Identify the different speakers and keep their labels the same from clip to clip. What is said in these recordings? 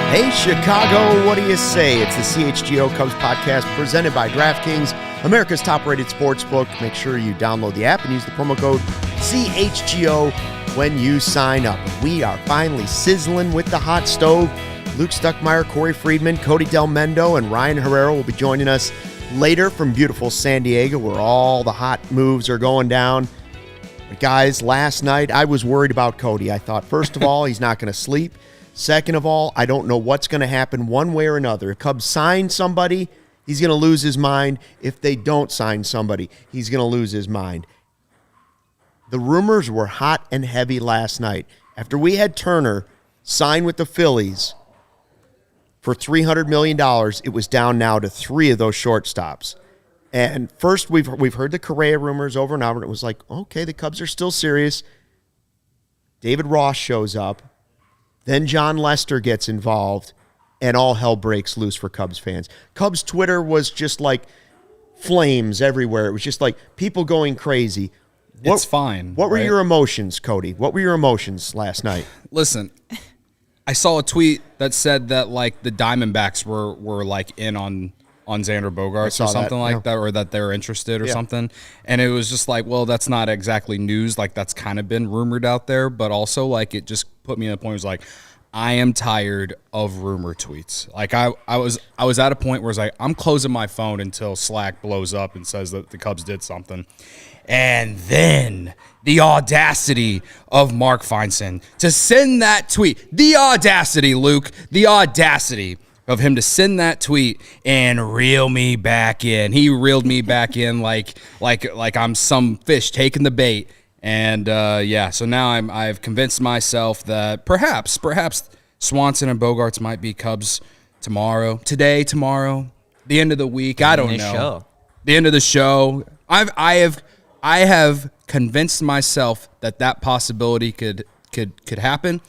Speaker 1: Hey, Chicago, what do you say? It's the CHGO Cubs podcast presented by DraftKings, America's top-rated sportsbook. Make sure you download the app and use the promo code CHGO when you sign up. We are finally sizzling with the hot stove. Luke Stuckmeyer, Corey Friedman, Cody Del Mendo, and Ryan Herrera will be joining us later from beautiful San Diego, where all the hot moves are going down. But guys, last night I was worried about Cody. I thought, first of all, he's not going to sleep. Second of all, I don't know what's going to happen one way or another. If Cubs sign somebody, he's going to lose his mind. If they don't sign somebody, he's going to lose his mind. The rumors were hot and heavy last night. After we had Turner sign with the Phillies for $300 million, it was down now to 3 of those shortstops. And first, we've heard the Correa rumors over and over, and it was like, okay, the Cubs are still serious. David Ross shows up. Then John Lester gets involved, and all hell breaks loose for Cubs fans. Cubs Twitter was just like flames everywhere. It was just like people going crazy.
Speaker 2: It's fine.
Speaker 1: What were your emotions, Cody? What were your emotions last night?
Speaker 2: Listen, I saw a tweet that said that like the Diamondbacks were like in on Xander Bogaerts or something like that, or that they're interested or something. And it was just like, well, that's not exactly news. Like that's kind of been rumored out there, but also like it just put me in a point where it was like, I am tired of rumor tweets. Like I was at a point where it's like, I'm closing my phone until Slack blows up and says that the Cubs did something. And then the audacity of Mark Feinstein to send that tweet. The audacity, Luke. The audacity of him to send that tweet and reel me back in. He reeled me back in like I'm some fish taking the bait. And so now I've convinced myself that perhaps Swanson and Bogaerts might be Cubs tomorrow, the end of the week. I don't know. The end of the show. I have convinced myself that possibility could happen.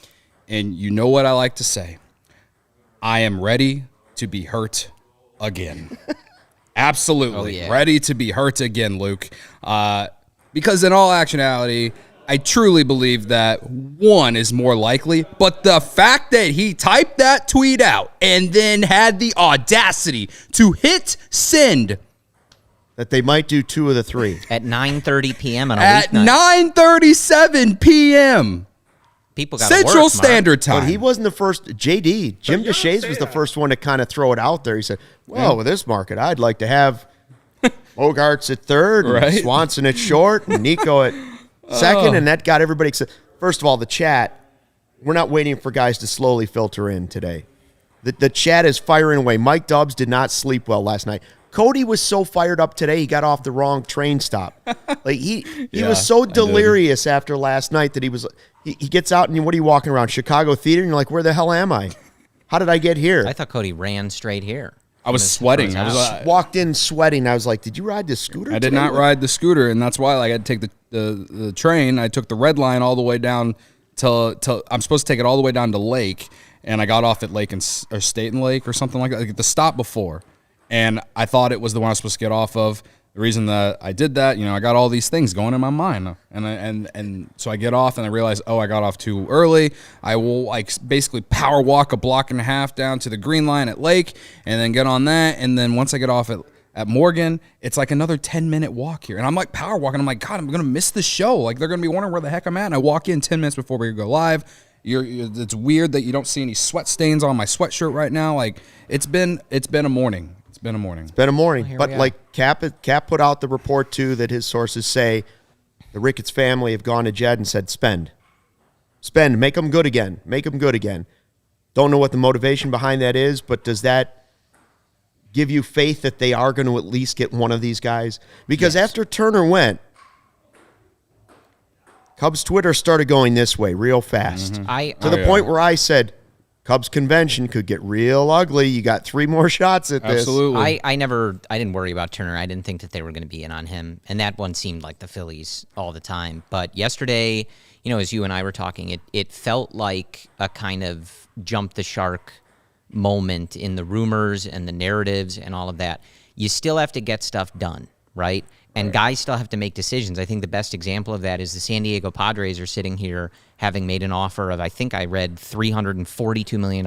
Speaker 2: And you know what I like to say. I am ready to be hurt again. Absolutely. Ready to be hurt again, Luke. Because in all actuality, I truly believe that one is more likely, but the fact that he typed that tweet out and then had the audacity to hit send.
Speaker 1: That they might do 2 of the 3.
Speaker 3: At 9:30 p.m. on a
Speaker 2: At
Speaker 3: weeknight.
Speaker 2: 9:37 p.m.
Speaker 3: People got
Speaker 2: Central
Speaker 3: work,
Speaker 2: Standard Time.
Speaker 1: But he wasn't the first. JD, Jim DeShays was the first one to kind of throw it out there. He said, well, with this market, I'd like to have Bogaerts at third, and Swanson at short, and Nico at second, and that got everybody excited. First of all, the chat, we're not waiting for guys to slowly filter in today. The chat is firing away. Mike Dubs did not sleep well last night. Cody was so fired up today, he got off the wrong train stop. Like he was so delirious after last night that he gets out and what are you walking around? Chicago Theater? And you're like, where the hell am I? How did I get here?
Speaker 3: I thought Cody ran straight here.
Speaker 2: I was sweating.
Speaker 1: I walked in sweating. I was like, did you ride the scooter?
Speaker 2: I did not ride the scooter, and that's why I had to take the train. I took the red line all the way down till I'm supposed to take it all the way down to Lake, and I got off at Lake or State and Lake or something like that, like the stop before. And I thought it was the one I was supposed to get off of. The reason that I did that, I got all these things going in my mind, and so I get off and I realize, I got off too early. I will basically power walk a block and a half down to the green line at Lake, and then get on that. And then once I get off at Morgan, it's like another 10-minute walk here, and I'm like power walking. I'm like, God, I'm gonna miss the show. Like they're gonna be wondering where the heck I'm at. And I walk in 10 minutes before we go live. It's weird that you don't see any sweat stains on my sweatshirt right now. Like it's been a morning. It's been a morning.
Speaker 1: But like Cap put out the report too that his sources say the Ricketts family have gone to Jed and said spend, make them good again. Don't know what the motivation behind that is, but does that give you faith that they are going to at least get one of these guys? Because after Turner went, Cubs Twitter started going this way real fast. To the point where I said, Cubs convention could get real ugly. You got 3 more shots at this.
Speaker 2: Absolutely.
Speaker 3: I didn't worry about Turner. I didn't think that they were going to be in on him. And that one seemed like the Phillies all the time. But yesterday, as you and I were talking, it felt like a kind of jump the shark moment in the rumors and the narratives and all of that. You still have to get stuff done, right? And guys still have to make decisions. I think the best example of that is the San Diego Padres are sitting here having made an offer of, I think I read $342 million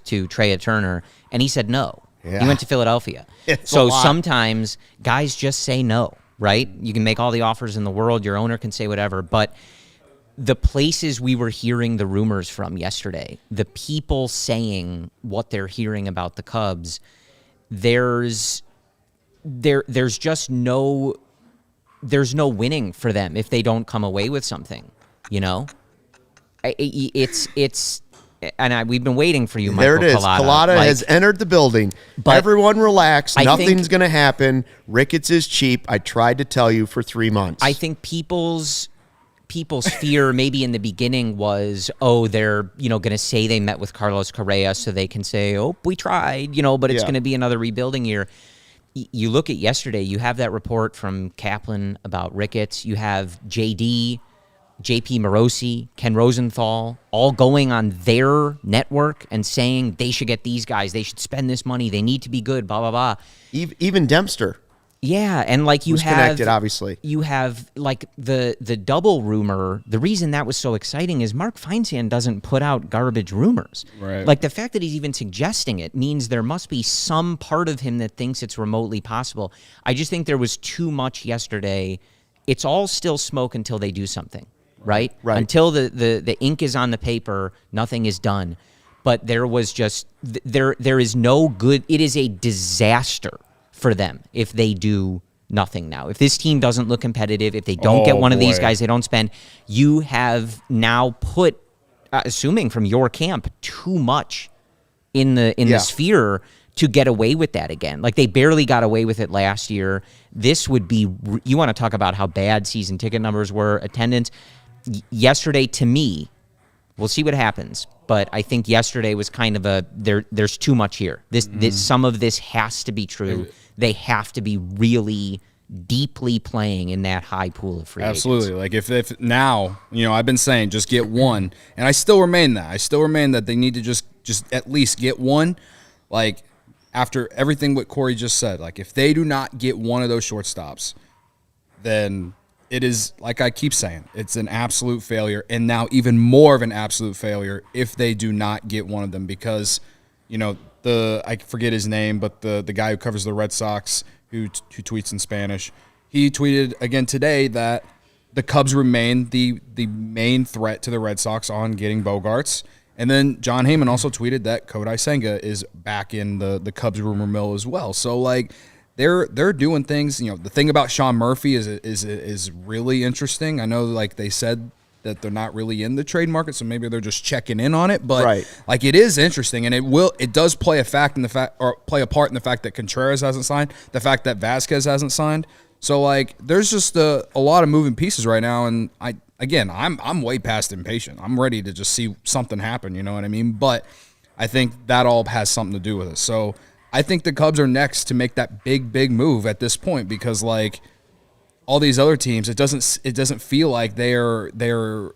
Speaker 3: to Trea Turner, and he said no. Yeah. He went to Philadelphia. So sometimes guys just say no, right? You can make all the offers in the world. Your owner can say whatever. But the places we were hearing the rumors from yesterday, the people saying what they're hearing about the Cubs, there's just no winning for them if they don't come away with something, We've been waiting for you, Michael.
Speaker 1: There it is. Collada has entered the building. Everyone relax. Nothing's going to happen. Ricketts is cheap. I tried to tell you for 3 months.
Speaker 3: I think people's fear maybe in the beginning was, they're going to say they met with Carlos Correa so they can say, we tried, but it's going to be another rebuilding year. You look at yesterday, you have that report from Kaplan about Ricketts. You have JD, JP Morosi, Ken Rosenthal, all going on their network and saying they should get these guys. They should spend this money. They need to be good, blah, blah, blah.
Speaker 1: Even Dempster.
Speaker 3: Yeah, and you have
Speaker 1: connected, obviously.
Speaker 3: You have the double rumor. The reason that was so exciting is Mark Feinsand doesn't put out garbage rumors.
Speaker 2: Right.
Speaker 3: The fact that he's even suggesting it means there must be some part of him that thinks it's remotely possible. I just think there was too much yesterday. It's all still smoke until they do something, right? Until the ink is on the paper, nothing is done. But there was just there is no good. It is a disaster for them if they do nothing now. If this team doesn't look competitive, if they don't get one of these guys, they don't spend, you have now put, assuming from your camp, too much in the sphere to get away with that again. They barely got away with it last year. This would be, you want to talk about how bad season ticket numbers were, attendance. Yesterday, to me, we'll see what happens, but I think yesterday was kind of there's too much here. This some of this has to be true. They have to be really deeply playing in that high pool of free agents.
Speaker 2: Absolutely. If now, I've been saying just get one, and I still remain that. I still remain that they need to just at least get one. After everything what Corey just said, if they do not get one of those shortstops, then it is, like I keep saying, it's an absolute failure, and now even more of an absolute failure if they do not get one of them because, I forget his name, but the guy who covers the Red Sox who tweets in Spanish, he tweeted again today that the Cubs remain the main threat to the Red Sox on getting Bogaerts. And then John Heyman also tweeted that Cody Senga is back in the Cubs rumor mill as well. So they're doing things. The thing about Sean Murphy is really interesting. I know they said that they're not really in the trade market, so maybe they're just checking in on it. But it is interesting, and it does play a part in the fact that Contreras hasn't signed, the fact that Vasquez hasn't signed. So there's just a lot of moving pieces right now, and I'm way past impatient. I'm ready to just see something happen. You know what I mean? But I think that all has something to do with it. So I think the Cubs are next to make that big move at this point because all these other teams, it doesn't feel like they're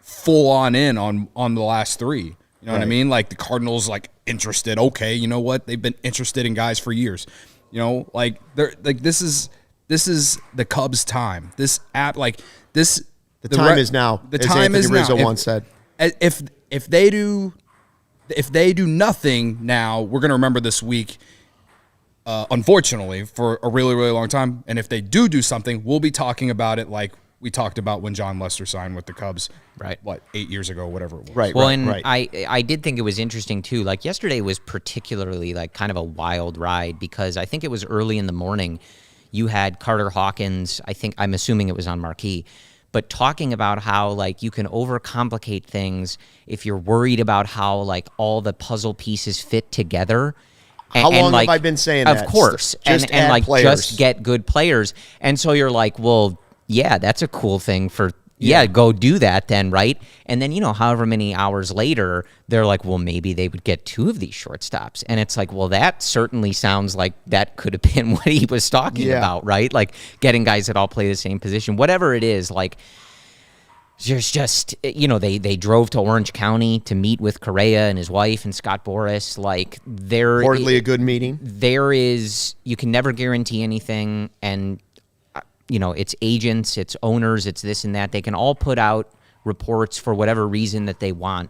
Speaker 2: full on in on the last 3. You know what I mean? The Cardinals interested. Okay, you know what? They've been interested in guys for years. This is the Cubs' time. This app this
Speaker 1: the time is now.
Speaker 2: The time is now.
Speaker 1: Rizzo once said.
Speaker 2: If they do nothing now, we're gonna remember this week. Unfortunately, for a really, really long time. And if they do something, we'll be talking about it like we talked about when John Lester signed with the Cubs, 8 years ago, whatever it was.
Speaker 3: Right. I did think it was interesting, too. Yesterday was particularly, kind of a wild ride because I think it was early in the morning. You had Carter Hawkins, I'm assuming it was on Marquee, but talking about how, you can overcomplicate things if you're worried about how, all the puzzle pieces fit together.
Speaker 1: How long have I been saying that?
Speaker 3: Of course.
Speaker 1: Just
Speaker 3: and like
Speaker 1: players.
Speaker 3: just get good players. And so you're like, well, yeah, that's a cool thing for go do that then, right? And then, however many hours later, they're like, well, maybe they would get 2 of these shortstops. And it's like, well, that certainly sounds like that could have been what he was talking about, right? Like getting guys that all play the same position, whatever it is, like there's just, they drove to Orange County to meet with Correa and his wife and Scott Boras. Like
Speaker 1: Reportedly a good meeting.
Speaker 3: You can never guarantee anything. And, it's agents, it's owners, it's this and that. They can all put out reports for whatever reason that they want.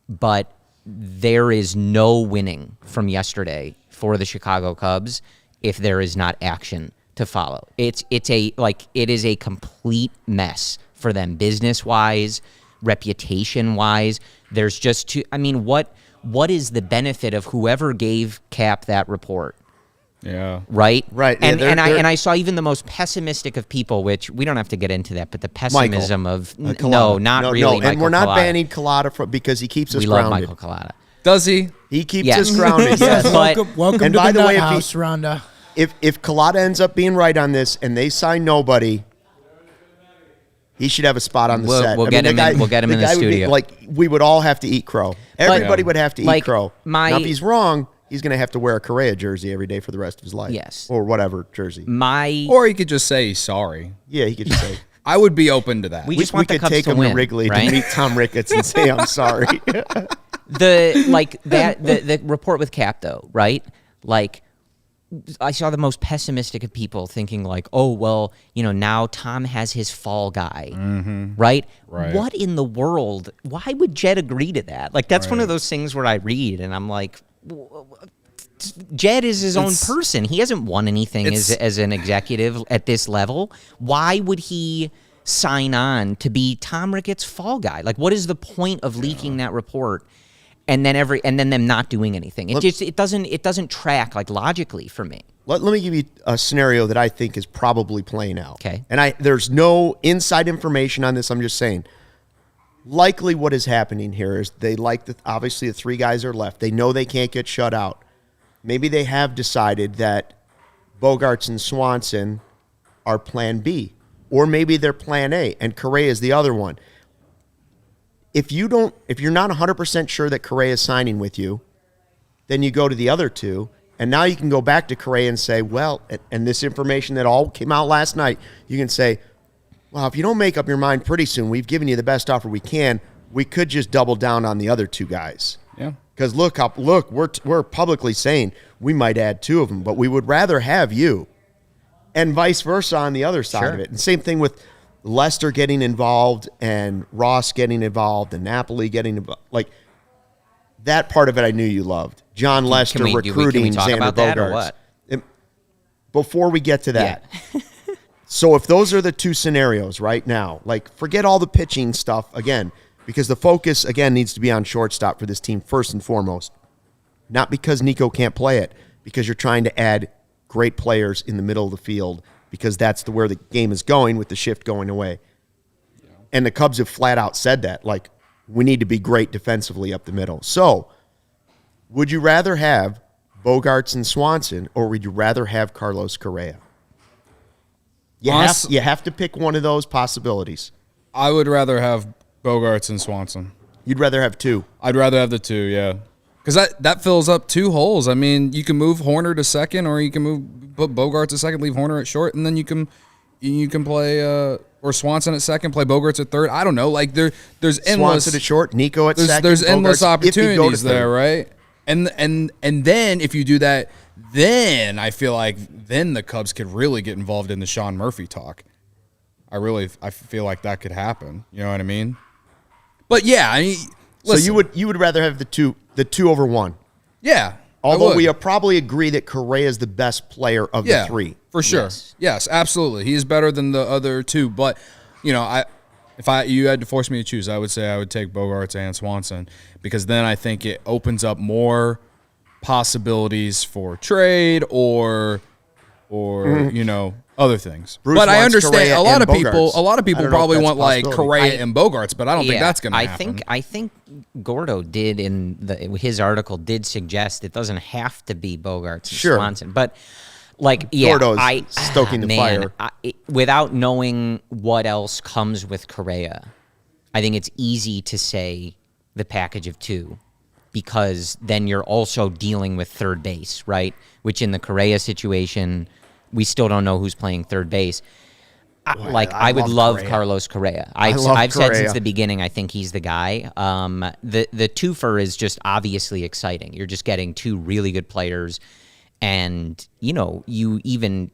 Speaker 3: But there is no winning from yesterday for the Chicago Cubs if there is not action to follow. It is a complete mess for them business-wise, reputation-wise. There's just what is the benefit of whoever gave Cap that report?
Speaker 2: Yeah.
Speaker 3: Right?
Speaker 1: Right.
Speaker 3: And I saw even the most pessimistic of people, which we don't have to get into that, but the pessimism of not really.
Speaker 1: No, and we're not
Speaker 3: Collada.
Speaker 1: Banning Collada because he keeps us
Speaker 3: we
Speaker 1: grounded.
Speaker 3: love Michael Collada.
Speaker 2: Does he?
Speaker 1: He keeps us grounded. Yes.
Speaker 4: Welcome
Speaker 1: and
Speaker 4: to
Speaker 1: by
Speaker 4: the
Speaker 1: the way,
Speaker 4: house, Rhonda.
Speaker 1: If Collada ends up being right on this and they sign nobody, he should have a spot on the set.
Speaker 3: We'll get him in the studio.
Speaker 1: We would all have to eat crow. Everybody would have to eat crow. Now, if he's wrong, he's going to have to wear a Correa jersey every day for the rest of his life.
Speaker 3: Yes.
Speaker 1: Or whatever jersey.
Speaker 2: Or he could just say he's sorry.
Speaker 1: Yeah, he could just say.
Speaker 2: I would be open to that.
Speaker 3: We just want the
Speaker 1: could
Speaker 3: Cubs
Speaker 1: take
Speaker 3: to
Speaker 1: him
Speaker 3: win,
Speaker 1: to Wrigley
Speaker 3: right?
Speaker 1: to meet Tom Ricketts and say, I'm sorry.
Speaker 3: The report with Cap, though, right? Like, I saw the most pessimistic of people thinking like, oh, well, now Tom has his fall guy, right?
Speaker 2: Right.
Speaker 3: What in the world? Why would Jed agree to that? Like, that's one of those things where I read and I'm like, Jed is his own person. He hasn't won anything as an executive at this level. Why would he sign on to be Tom Ricketts' fall guy? Like, what is the point of leaking that report? And then them not doing anything. It doesn't track like logically for me.
Speaker 1: Let me give you a scenario that I think is probably playing out.
Speaker 3: Okay.
Speaker 1: And there's no inside information on this. I'm just saying. Likely what is happening here is they obviously the 3 guys are left. They know they can't get shut out. Maybe they have decided that Bogaerts and Swanson are plan B. Or maybe they're plan A and Correa is the other one. If you're not 100% sure that Correa is signing with you, then you go to the other 2, and now you can go back to Correa and say, well, and this information that all came out last night, you can say, well, if you don't make up your mind pretty soon, we've given you the best offer we can. We could just double down on the other 2 guys.
Speaker 2: Yeah.
Speaker 1: Because look, we're publicly saying we might add 2 of them, but we would rather have you, and vice versa on the other side of it. And same thing with Lester getting involved and Ross getting involved and Napoli getting involved. Like, that part of it I knew you loved. John Lester recruiting
Speaker 3: can we talk
Speaker 1: Xander
Speaker 3: about
Speaker 1: Bogaerts.
Speaker 3: that or what?
Speaker 1: Before we get to that. So if those are the 2 scenarios right now, like forget all the pitching stuff again, because the focus, again, needs to be on shortstop for this team first and foremost. Not because Nico can't play it, because you're trying to add great players in the middle of the field, because that's where the game is going with the shift going away. Yeah. And the Cubs have flat out said that. Like, we need to be great defensively up the middle. So, would you rather have Bogaerts and Swanson, or would you rather have Carlos Correa? You have to pick one of those possibilities.
Speaker 2: I would rather have Bogaerts and Swanson.
Speaker 1: You'd rather have 2?
Speaker 2: I'd rather have the 2, yeah. Because that fills up 2 holes. I mean, you can move Horner to second, or you can put Bogaerts to second, leave Horner at short, and then you can play or Swanson at second, play Bogaerts at third. I don't know. Like there's endless
Speaker 1: Swanson at short, Nico at second.
Speaker 2: There's endless
Speaker 1: Bogaerts,
Speaker 2: opportunities there, right? And then if you do that, then I feel like then the Cubs could really get involved in the Sean Murphy talk. I feel like that could happen. You know what I mean? But yeah, I mean, listen,
Speaker 1: so you would rather have the two over 1.
Speaker 2: Yeah.
Speaker 1: Although we probably agree that Correa is the best player of the 3.
Speaker 2: For sure. Yes, absolutely. He is better than the other 2. But, if you had to force me to choose, I would say I would take Bogaerts and Swanson, because then I think it opens up more possibilities for trade or or other things.
Speaker 1: Bruce
Speaker 2: but I understand
Speaker 1: Correa
Speaker 2: a lot of
Speaker 1: Bogaerts.
Speaker 2: people probably want like Correa and Bogaerts, but I don't think that's going to happen.
Speaker 3: I think Gordo did his article did suggest it doesn't have to be Bogaerts and Swanson, but
Speaker 1: Gordo's stoking the fire.
Speaker 3: Without knowing what else comes with Correa, I think it's easy to say the package of two, because then you're also dealing with third base, right? Which in the Correa situation, we still don't know who's playing third base. I would love Carlos Correa. I've said since the beginning, I think he's the guy. The twofer is just obviously exciting. You're just getting two really good players, and you even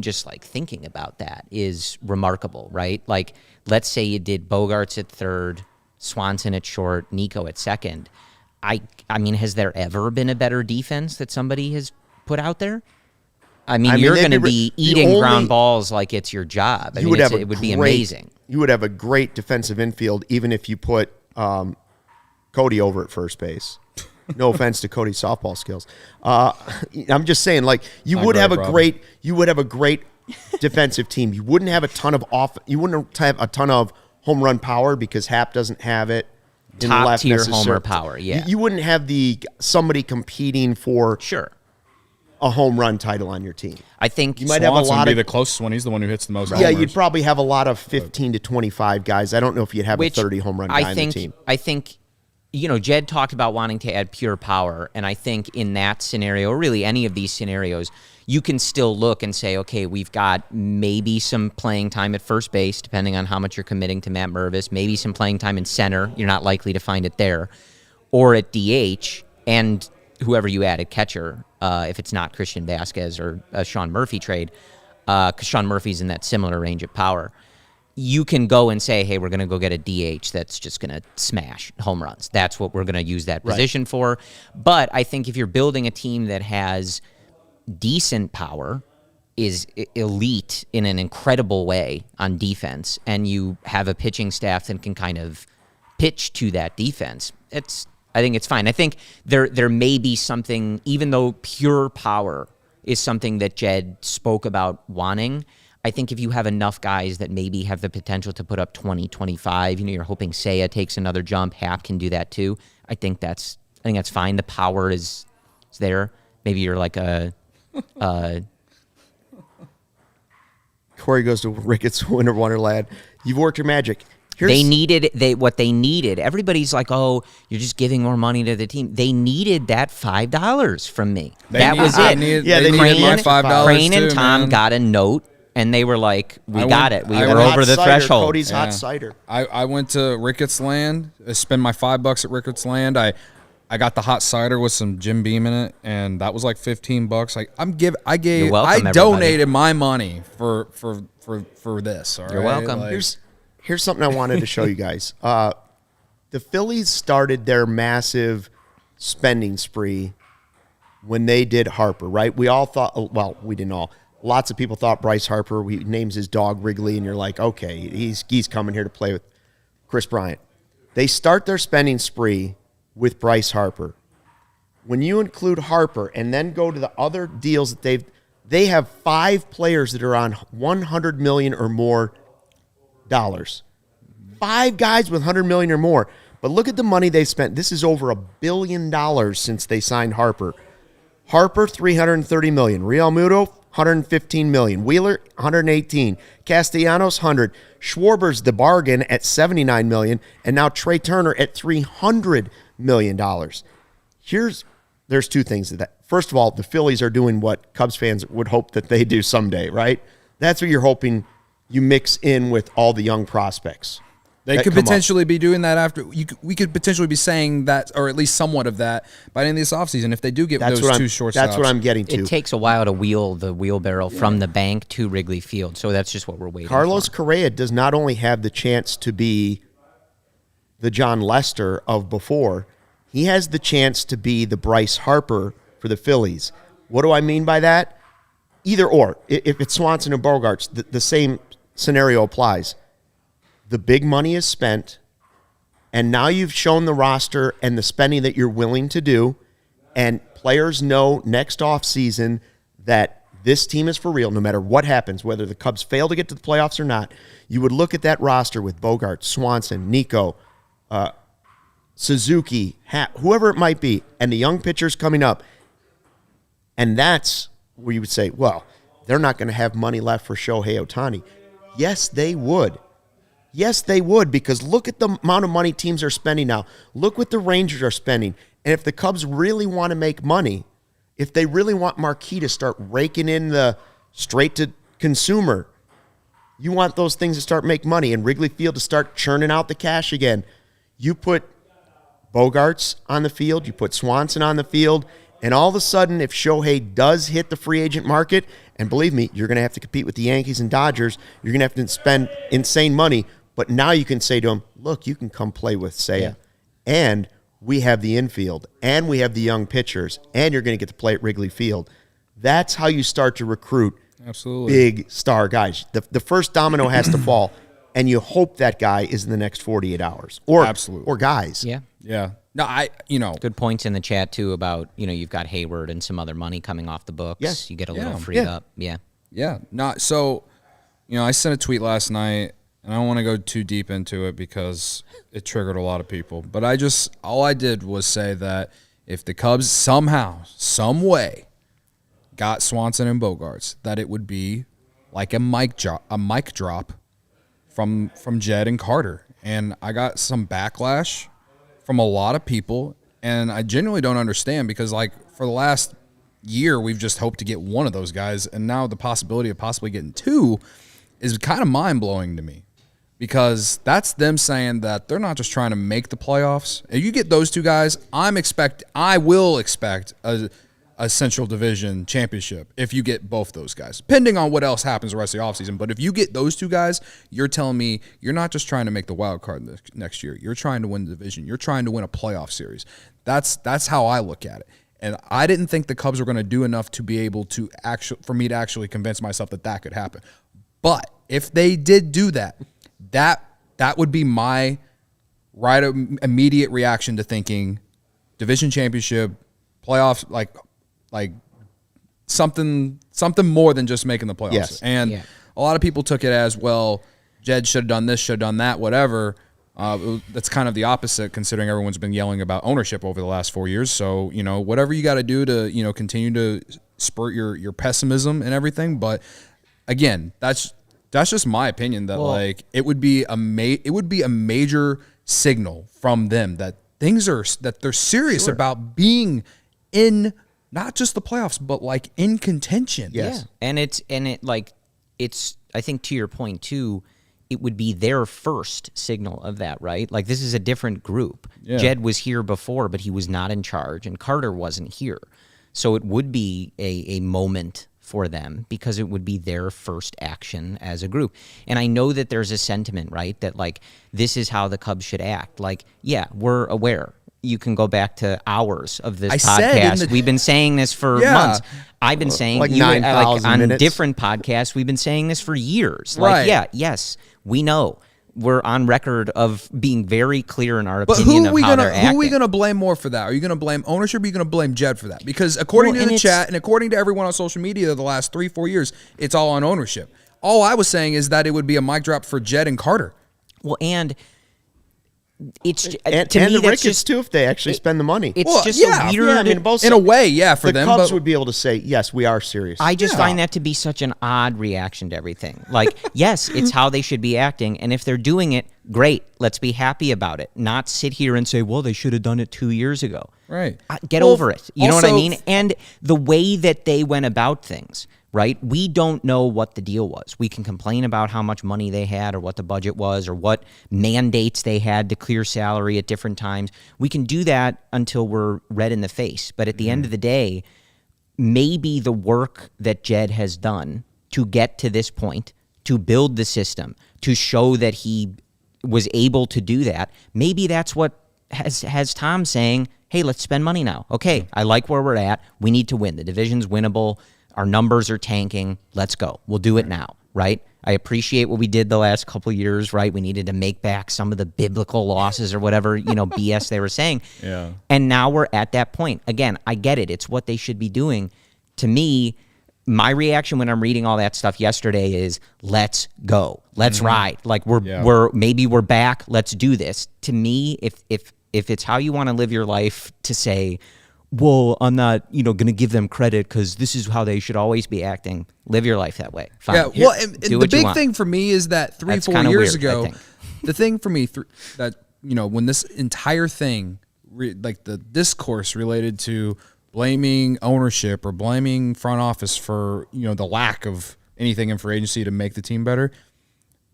Speaker 3: just like thinking about that is remarkable, right? Like, let's say you did Bogaerts at third, Swanson at short, Nico at second. I mean, has there ever been a better defense that somebody has put out there? I mean, you're going to be eating ground balls like it's your job. It would be amazing.
Speaker 1: You would have a great defensive infield even if you put Cody over at first base. No offense to Cody's softball skills. I'm just saying, like, you would have a great defensive team. You wouldn't have a ton of home run power because Happ doesn't have it.
Speaker 3: Top tier homer power, yeah.
Speaker 1: You wouldn't have somebody competing for a home run title on your team.
Speaker 3: I think
Speaker 2: you might have a lot of the closest one. He's the one who hits the most.
Speaker 1: Yeah, you'd probably have a lot of 15 to 25 guys. I don't know if you'd have a 30 home run guy on the team.
Speaker 3: I think Jed talked about wanting to add pure power, and I think in that scenario, or really any of these scenarios, you can still look and say, okay, we've got maybe some playing time at first base, depending on how much you're committing to Matt Mervis, maybe some playing time in center. You're not likely to find it there. Or at DH, and whoever you add at catcher, if it's not Christian Vasquez or a Sean Murphy trade, because Sean Murphy's in that similar range of power. You can go and say, hey, we're going to go get a DH that's just going to smash home runs. That's what we're going to use that position for. But I think if you're building a team that has decent power, is elite in an incredible way on defense, and you have a pitching staff that can kind of pitch to that defense, I think it's fine. I think there may be something, even though pure power is something that Jed spoke about wanting, I think if you have enough guys that maybe have the potential to put up 20, 25, you're hoping Seiya takes another jump, Happ can do that too. I think that's fine. The power is there. Maybe you're like
Speaker 1: Corey goes to Ricketts Winter Wonderland. You've worked your magic.
Speaker 3: What they needed. Everybody's like, oh, you're just giving more money to the team. They needed that $5 from me. That was it.
Speaker 2: They needed my $5
Speaker 3: Crane
Speaker 2: too,
Speaker 3: and Tom
Speaker 2: man.
Speaker 3: got a note, and they were like, we got it. We were over the threshold.
Speaker 1: Cody's hot cider.
Speaker 2: I went to Ricketts Land, spent my $5 at Ricketts Land. I got the hot cider with some Jim Beam in it, and that was like $15. I donated my money for this. All
Speaker 3: You're
Speaker 2: right?
Speaker 3: welcome.
Speaker 1: Here's something I wanted to show you guys. The Phillies started their massive spending spree when they did Harper, right? We all thought, well, we didn't all. Lots of people thought Bryce Harper, he names his dog Wrigley, and you're like, okay, he's coming here to play with Chris Bryant. They start their spending spree with Bryce Harper. When you include Harper and then go to the other deals that they have 5 players that are on $100 million or more dollars. 5 guys with $100 million or more. But look at the money they spent. This is over $1 billion since they signed Harper. Harper, $330 million. Real Muto, $115 million. Wheeler, $118. Castellanos, $100. Schwarber's the bargain at $79 million, and now Trey Turner at $300 million. There's 2 things to that. First of all, the Phillies are doing what Cubs fans would hope that they do someday, right? That's what you're hoping. You mix in with all the young prospects.
Speaker 2: They could potentially be doing that after. We could potentially be saying that, or at least somewhat of that, by the end of this offseason if they do get those 2 shortstops.
Speaker 1: That's what I'm getting to.
Speaker 3: It takes a while to wheel the wheelbarrow from the bank to Wrigley Field, so that's just what we're waiting for.
Speaker 1: Carlos Correa does not only have the chance to be the John Lester of before, he has the chance to be the Bryce Harper for the Phillies. What do I mean by that? Either or. If it's Swanson and Bogaerts, the same scenario applies. The big money is spent, and now you've shown the roster and the spending that you're willing to do, and players know next offseason that this team is for real, no matter what happens, whether the Cubs fail to get to the playoffs or not, you would look at that roster with Bogaerts, Swanson, Nico, Suzuki, whoever it might be, and the young pitchers coming up, and that's where you would say, well, they're not going to have money left for Shohei Ohtani. Yes, they would. Yes, they would, because look at the amount of money teams are spending now. Look what the Rangers are spending. And if the Cubs really want to make money, if they really want Marquee to start raking in the straight-to-consumer, you want those things to start making money and Wrigley Field to start churning out the cash again. You put Bogaerts on the field, you put Swanson on the field, and all of a sudden, if Shohei does hit the free agent market, and believe me, you're going to have to compete with the Yankees and Dodgers, you're going to have to spend insane money, but now you can say to him, look, you can come play with Seiya. Yeah. And we have the infield, and we have the young pitchers, and you're going to get to play at Wrigley Field. That's how you start to recruit big star guys. The first domino has to fall, and you hope that guy is in the next 48 hours. Or guys.
Speaker 3: Yeah.
Speaker 2: Yeah. No,
Speaker 3: good points in the chat, too, about, you've got Hayward and some other money coming off the books.
Speaker 1: Yes.
Speaker 3: You get a little freed up. Yeah.
Speaker 2: Yeah. So, I sent a tweet last night, and I don't want to go too deep into it because it triggered a lot of people. But all I did was say that if the Cubs somehow, some way, got Swanson and Bogaerts, that it would be like a mic drop from Jed and Carter. And I got some backlash from a lot of people, and I genuinely don't understand because, for the last year, we've just hoped to get one of those guys, and now the possibility of possibly getting two is kind of mind-blowing to me because that's them saying that they're not just trying to make the playoffs. If you get those two guys, I will expect a Central Division championship if you get both those guys, depending on what else happens the rest of the offseason. But if you get those two guys, you're telling me you're not just trying to make the wild card next year. You're trying to win the division. You're trying to win a playoff series. That's how I look at it. And I didn't think the Cubs were going to do enough to be able to for me to actually convince myself that could happen. But if they did do that, that would be my immediate reaction to thinking division championship, playoffs, like something more than just making the playoffs.
Speaker 1: Yes.
Speaker 2: And a lot of people took it as, well, Jed should have done this, should have done that, whatever. That's kind of the opposite considering everyone's been yelling about ownership over the last 4 years. So, whatever you got to do to, continue to spurt your pessimism and everything. But again, that's just my opinion that it would be a major signal from them that that they're serious about being in not just the playoffs, but in contention.
Speaker 1: Yes.
Speaker 3: Yeah. It's I think to your point too, it would be their first signal of that, right? This is a different group. Yeah. Jed was here before, but he was not in charge, and Carter wasn't here. So it would be a moment for them because it would be their first action as a group. And I know that there's a sentiment, right, that this is how the Cubs should act. We're aware. You can go back to hours of this podcast. We've been saying this for months. I've been saying
Speaker 1: 9,000 minutes.
Speaker 3: Different podcasts. We've been saying this for years.
Speaker 2: Right.
Speaker 3: Yes, we know. We're on record of being very clear in our opinion of how they're acting.
Speaker 2: Who are we going to blame more for that? Are you going to blame ownership or are you going to blame Jed for that? Because according to the chat and according to everyone on social media the last 3-4 years, it's all on ownership. All I was saying is that it would be a mic drop for Jed and Carter.
Speaker 3: Well, and it's to
Speaker 1: and
Speaker 3: me
Speaker 1: the
Speaker 3: that's
Speaker 1: Ricketts
Speaker 3: just
Speaker 1: too if they actually spend the money.
Speaker 3: It's just a weird.
Speaker 1: I mean, both
Speaker 2: in a way, for
Speaker 1: the
Speaker 2: them.
Speaker 1: Cubs would be able to say, yes, we are serious.
Speaker 3: I just find that to be such an odd reaction to everything. Yes, it's how they should be acting, and if they're doing it, great. Let's be happy about it. Not sit here and say, well, they should have done it 2 years ago.
Speaker 2: Right.
Speaker 3: Get over it. You know what I mean? And the way that they went about things. Right? We don't know what the deal was. We can complain about how much money they had or what the budget was or what mandates they had to clear salary at different times. We can do that until we're red in the face. But at the end of the day, maybe the work that Jed has done to get to this point, to build the system, to show that he was able to do that, maybe that's what has Tom saying, hey, let's spend money now. Okay, I like where we're at. We need to win. The division's winnable. Our numbers are tanking. Let's go. We'll do it now, right? I appreciate what we did the last couple of years, right? We needed to make back some of the biblical losses or whatever, BS they were saying.
Speaker 2: Yeah.
Speaker 3: And now we're at that point. Again, I get it. It's what they should be doing. To me, my reaction when I'm reading all that stuff yesterday is let's go. Let's ride. Like we're back. Let's do this. To me, if it's how you want to live your life to say, well, I'm not, going to give them credit because this is how they should always be acting. Live your life that way. Fine.
Speaker 4: Yeah. Well, and the big thing for me is that 3-4 years ago, the thing for me that, when this entire thing, like the discourse related to blaming ownership or blaming front office for, the lack of anything in free agency to make the team better.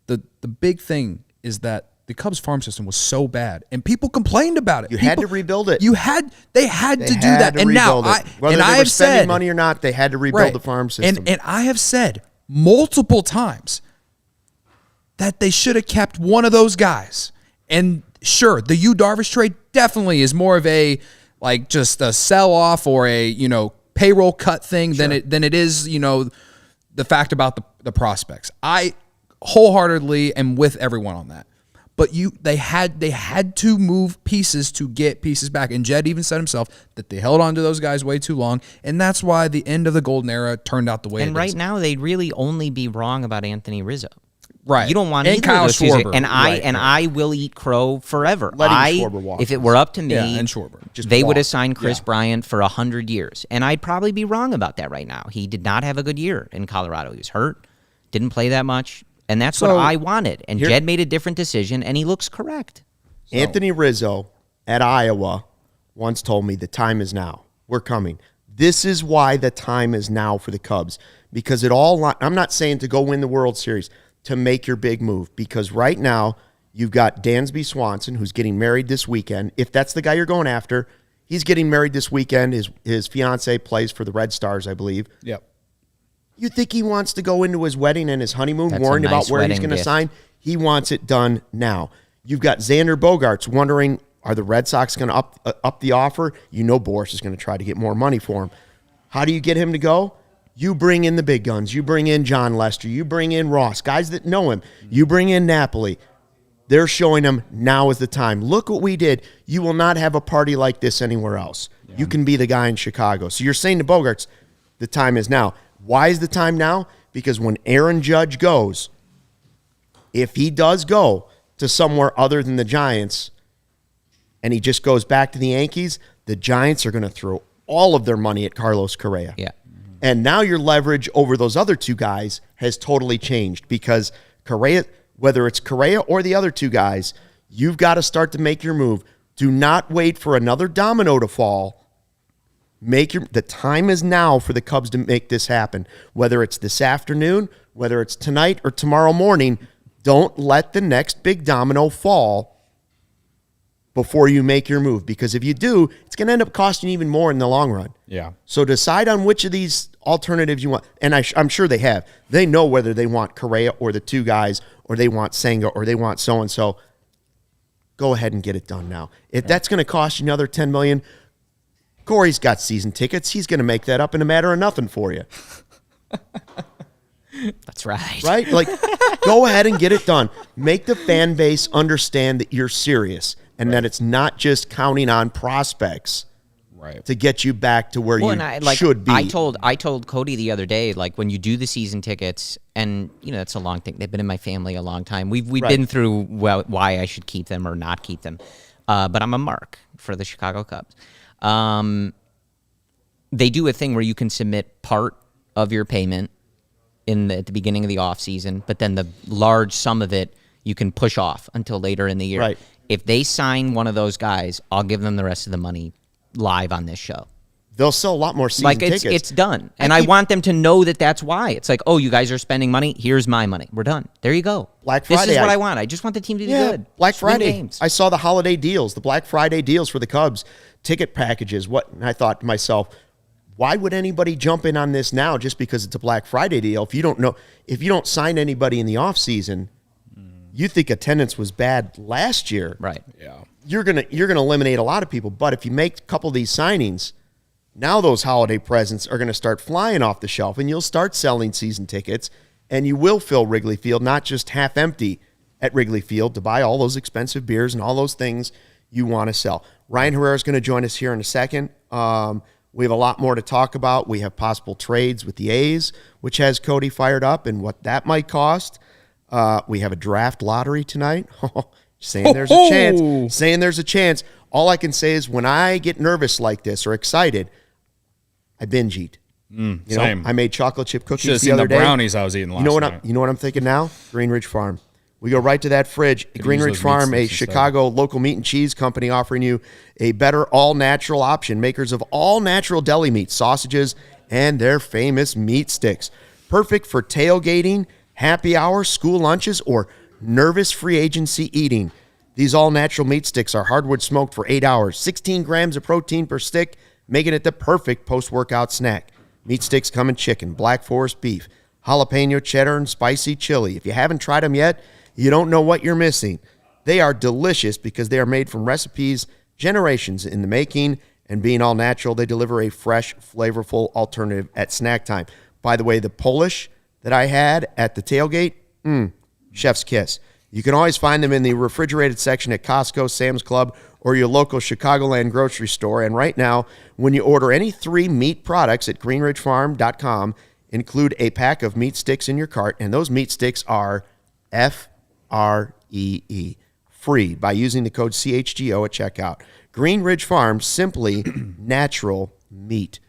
Speaker 4: The big thing is that the Cubs farm system was so bad and people complained about it.
Speaker 1: You had to rebuild it.
Speaker 4: They had to do that. And now
Speaker 1: whether they were spending money or not, they had to rebuild the farm system.
Speaker 4: And I have said multiple times that they should have kept one of those guys. And sure, the Yu Darvish trade definitely is more of a like just a sell off or a payroll cut thing than it is the fact about the prospects. I wholeheartedly am with everyone on that. But they had to move pieces to get pieces back. And Jed even said himself that they held on to those guys way too long, and that's why the end of the golden era turned out the way it is.
Speaker 3: And right now they'd really only be wrong about Anthony Rizzo.
Speaker 4: Right.
Speaker 3: You don't want
Speaker 4: and
Speaker 3: either
Speaker 4: Kyle
Speaker 3: of those two.
Speaker 4: Schwarber.
Speaker 3: And I will eat crow forever.
Speaker 1: Schwarber walk.
Speaker 3: If it were up to me,
Speaker 4: and Schwarber.
Speaker 3: They would have signed Chris Bryant for 100 years. And I'd probably be wrong about that right now. He did not have a good year in Colorado. He was hurt, didn't play that much. And that's what I wanted. And Jed made a different decision, and he looks correct.
Speaker 1: Anthony Rizzo at Iowa once told me the time is now. We're coming. This is why the time is now for the Cubs. Because I'm not saying to go win the World Series, to make your big move. Because right now, you've got Dansby Swanson, who's getting married this weekend. If that's the guy you're going after, he's getting married this weekend. His fiance plays for the Red Stars, I believe.
Speaker 4: Yep.
Speaker 1: You think he wants to go into his wedding and his honeymoon worrying about where he's going to sign? He wants it done now. You've got Xander Bogaerts wondering, are the Red Sox going to up the offer? Boris is going to try to get more money for him. How do you get him to go? You bring in the big guns. You bring in John Lester. You bring in Ross, guys that know him. You bring in Napoli. They're showing him now is the time. Look what we did. You will not have a party like this anywhere else. Yeah. You can be the guy in Chicago. So you're saying to Bogaerts, the time is now. Why is the time now? Because when Aaron Judge goes, if he does go to somewhere other than the Giants and he just goes back to the Yankees, the Giants are going to throw all of their money at Carlos Correa.
Speaker 3: Yeah.
Speaker 1: And now your leverage over those other two guys has totally changed because Correa, whether it's Correa or the other two guys, you've got to start to make your move. Do not wait for another domino to fall. The time is now for the Cubs to make this happen. Whether it's this afternoon, whether it's tonight or tomorrow morning, don't let the next big domino fall before you make your move. Because if you do, it's going to end up costing you even more in the long run.
Speaker 2: Yeah.
Speaker 1: So decide on which of these alternatives you want. And I'm sure they have. They know whether they want Correa or the two guys, or they want Senga, or they want so-and-so. Go ahead and get it done now. If that's going to cost you another $10 million, Corey's got season tickets. He's going to make that up in a matter of nothing for you.
Speaker 3: That's right.
Speaker 1: Right? Like, go ahead and get it done. Make the fan base understand that you're serious and that it's not just counting on prospects to get you back to where should be.
Speaker 3: I told Cody the other day, like, when you do the season tickets, and, it's a long thing. They've been in my family a long time. We've been through why I should keep them or not keep them. But I'm a mark for the Chicago Cubs. They do a thing where you can submit part of your payment at the beginning of the off season, but then the large sum of it you can push off until later in the year.
Speaker 1: Right.
Speaker 3: If they sign one of those guys, I'll give them the rest of the money live on this show.
Speaker 1: They'll sell a lot more season tickets.
Speaker 3: It's done. And I want them to know that that's why. It's like, oh, you guys are spending money. Here's my money. We're done. There you go.
Speaker 1: Black Friday.
Speaker 3: This is what I want. I just want the team to do good.
Speaker 1: Black Friday. I saw the holiday deals, the Black Friday deals for the Cubs, ticket packages. And I thought to myself, why would anybody jump in on this now just because it's a Black Friday deal? If you don't sign anybody in the offseason, you think attendance was bad last year.
Speaker 3: Right.
Speaker 2: Yeah.
Speaker 1: You're gonna eliminate a lot of people. But if you make a couple of these signings, now those holiday presents are gonna start flying off the shelf, and you'll start selling season tickets, and you will fill Wrigley Field, not just half empty at Wrigley Field, to buy all those expensive beers and all those things you want to sell. Ryan Herrera is going to join us here in a second. We have a lot more to talk about. We have possible trades with the A's, which has Cody fired up, and what that might cost. We have a draft lottery tonight. Saying there's a chance. Saying there's a chance. All I can say is when I get nervous like this or excited, I binge eat.
Speaker 2: Same.
Speaker 1: I made chocolate chip cookies
Speaker 2: Should've
Speaker 1: the
Speaker 2: seen
Speaker 1: other
Speaker 2: the
Speaker 1: day.
Speaker 2: brownies I was eating last night.
Speaker 1: You know what I'm thinking now? Green Ridge Farm. We go right to that fridge. Green
Speaker 2: use
Speaker 1: Ridge
Speaker 2: those
Speaker 1: Farm,
Speaker 2: meat
Speaker 1: a
Speaker 2: sticks instead.
Speaker 1: Chicago local meat and cheese company offering you a better all-natural option. Makers of all-natural deli meat, sausages, and their famous meat sticks. Perfect for tailgating, happy hour, school lunches, or nervous free agency eating. These all-natural meat sticks are hardwood smoked for 8 hours, 16 grams of protein per stick, making it the perfect post-workout snack. Meat sticks come in chicken, black forest beef, jalapeno cheddar, and spicy chili. If you haven't tried them yet, you don't know what you're missing. They are delicious because they are made from recipes generations in the making, and being all natural, they deliver a fresh, flavorful alternative at snack time. By the way, the Polish that I had at the tailgate, chef's kiss. You can always find them in the refrigerated section at Costco, Sam's Club, or your local Chicagoland grocery store. And right now, when you order any 3 meat products at greenridgefarm.com, include a pack of meat sticks in your cart, and those meat sticks are FREE, free, by using the code CHGO at checkout. Green Ridge Farm, simply natural meat.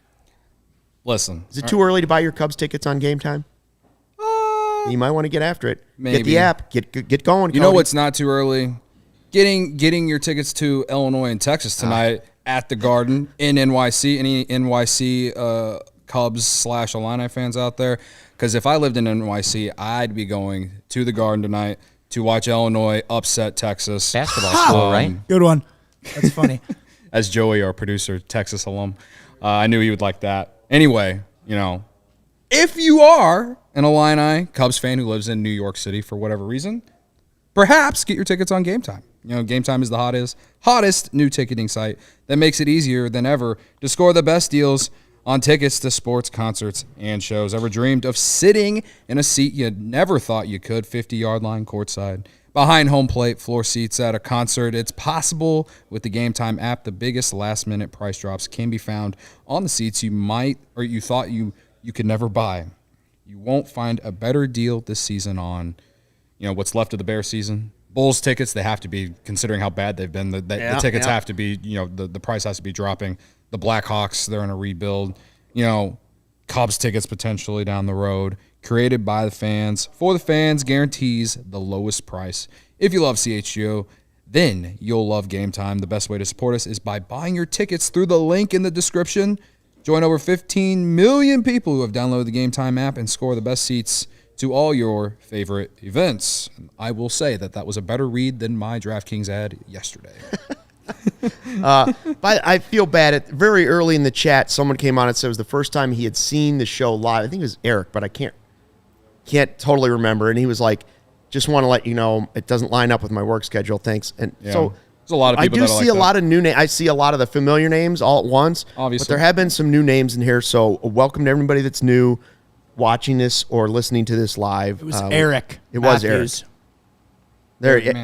Speaker 2: Listen.
Speaker 1: Is it too early to buy your Cubs tickets on game time? You might want to get after it.
Speaker 2: Maybe.
Speaker 1: Get the app. Get going, Cody.
Speaker 2: You know what's not too early? Getting your tickets to Illinois and Texas tonight at the Garden in NYC. Any NYC Cubs / Illini fans out there? Because if I lived in NYC, I'd be going to the Garden tonight to watch Illinois upset Texas.
Speaker 3: Basketball school, right?
Speaker 5: Good one. That's funny.
Speaker 2: As Joey, our producer, Texas alum, I knew he would like that. Anyway, if you are an Illini Cubs fan who lives in New York City for whatever reason, perhaps get your tickets on Game Time. Game Time is the hottest new ticketing site that makes it easier than ever to score the best deals on tickets to sports, concerts, and shows. Ever dreamed of sitting in a seat you never thought you could, 50-yard line courtside, behind home plate, floor seats at a concert? It's possible with the Game Time app. The biggest last-minute price drops can be found on the seats you thought you could never buy. You won't find a better deal this season on, what's left of the Bears season. Bulls tickets, they have to be, considering how bad they've been. The tickets have to be, the price has to be dropping. The Blackhawks, they're in a rebuild. Cubs tickets potentially down the road. Created by the fans, for the fans, guarantees the lowest price. If you love CHGO, then you'll love Game Time. The best way to support us is by buying your tickets through the link in the description. Join over 15 million people who have downloaded the Game Time app and score the best seats to all your favorite events. I will say that was a better read than my DraftKings ad yesterday.
Speaker 1: But I feel bad. Very early in the chat, someone came on and said it was the first time he had seen the show live. I think it was Eric, but I can't totally remember. And he was like, just want to let you know it doesn't line up with my work schedule. Thanks. And so
Speaker 2: there's a lot of people
Speaker 1: I do see a lot of new names. I see a lot of the familiar names all at once.
Speaker 2: Obviously.
Speaker 1: But there have been some new names in here. So welcome to everybody that's new watching this or listening to this live.
Speaker 5: It was Eric.
Speaker 1: It was Eric.
Speaker 5: Matthews.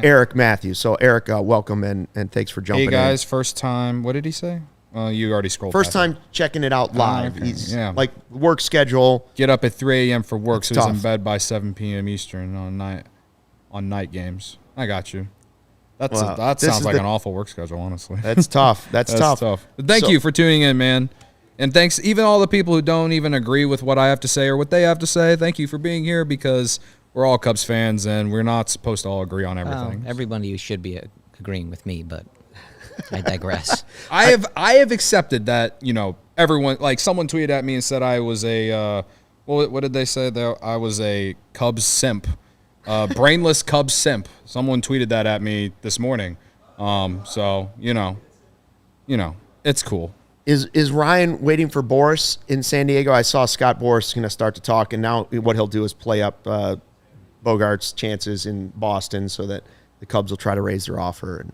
Speaker 1: Eric Matthews. So Eric, welcome and thanks for jumping in.
Speaker 2: Hey guys, first time. What did he say? You already scrolled.
Speaker 1: First
Speaker 2: past
Speaker 1: time checking it out live.
Speaker 2: okay.
Speaker 1: He's
Speaker 2: Yeah.
Speaker 1: like work schedule.
Speaker 2: Get up at 3 a.m. for work,
Speaker 1: It's
Speaker 2: so he's in
Speaker 1: tough.
Speaker 2: bed by 7 p.m. Eastern on night games. I got you. That
Speaker 1: This
Speaker 2: sounds
Speaker 1: is
Speaker 2: like an awful work schedule, honestly.
Speaker 1: That's tough. That's tough.
Speaker 2: But thank you for tuning in, man. And thanks even all the people who don't even agree with what I have to say or what they have to say. Thank you for being here because we're all Cubs fans and we're not supposed to all agree on everything.
Speaker 3: Everybody should be agreeing with me, but I digress.
Speaker 2: I have accepted that, everyone, like someone tweeted at me and said I was a what did they say there? I was a Cubs simp. Brainless Cubs simp. Someone tweeted that at me this morning. So, it's cool.
Speaker 1: Is Ryan waiting for Boris in San Diego? I saw Scott Boris going to start to talk, and now what he'll do is play up Bogaerts' chances in Boston so that the Cubs will try to raise their offer.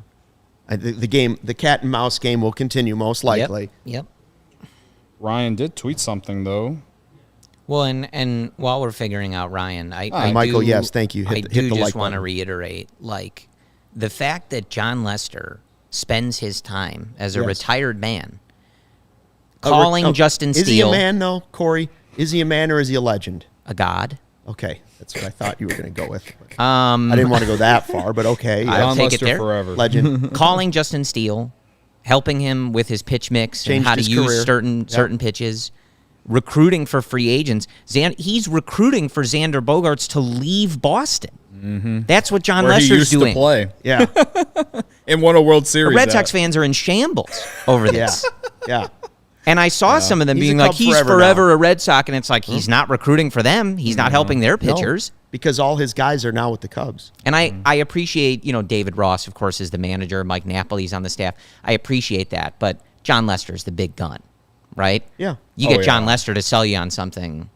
Speaker 1: And the cat and mouse game will continue most likely.
Speaker 3: Yep.
Speaker 2: Ryan did tweet something though.
Speaker 3: Well, and while we're figuring out Ryan,
Speaker 1: Michael, yes, thank you.
Speaker 3: I
Speaker 1: hit the
Speaker 3: just
Speaker 1: like
Speaker 3: want to
Speaker 1: button.
Speaker 3: reiterate, the fact that John Lester spends his time as a retired man Calling Justin Steele.
Speaker 1: Is he a man, though, Corey? Is he a man or is he a legend?
Speaker 3: A god.
Speaker 1: Okay, that's what I thought you were going to go with. I didn't want to go that far, but okay. Yeah.
Speaker 3: I'll take it there.
Speaker 2: Forever.
Speaker 1: Legend.
Speaker 3: Calling Justin Steele, helping him with his pitch mix
Speaker 1: Changed
Speaker 3: and how to
Speaker 1: his
Speaker 3: use
Speaker 1: career.
Speaker 3: certain pitches, recruiting for free agents. He's recruiting for Xander Bogaerts to leave Boston.
Speaker 2: Mm-hmm.
Speaker 3: That's what John
Speaker 2: Where
Speaker 3: Lester's
Speaker 2: he used
Speaker 3: doing.
Speaker 2: to play.
Speaker 1: Yeah.
Speaker 2: And won a World Series.
Speaker 3: The Red Sox fans are in shambles over
Speaker 1: Yeah.
Speaker 3: this.
Speaker 1: Yeah.
Speaker 3: And I saw some of them
Speaker 1: He's
Speaker 3: being
Speaker 1: a
Speaker 3: like,
Speaker 1: Cub
Speaker 3: he's
Speaker 1: forever
Speaker 3: forever a Red Sox, and it's like, he's not recruiting for them. He's not helping their pitchers.
Speaker 1: No, because all his guys are now with the Cubs.
Speaker 3: And I appreciate, David Ross, of course, is the manager. Mike Napoli's on the staff. I appreciate that. But John Lester's the big gun, right?
Speaker 1: Yeah.
Speaker 3: You get John Lester to sell you on something,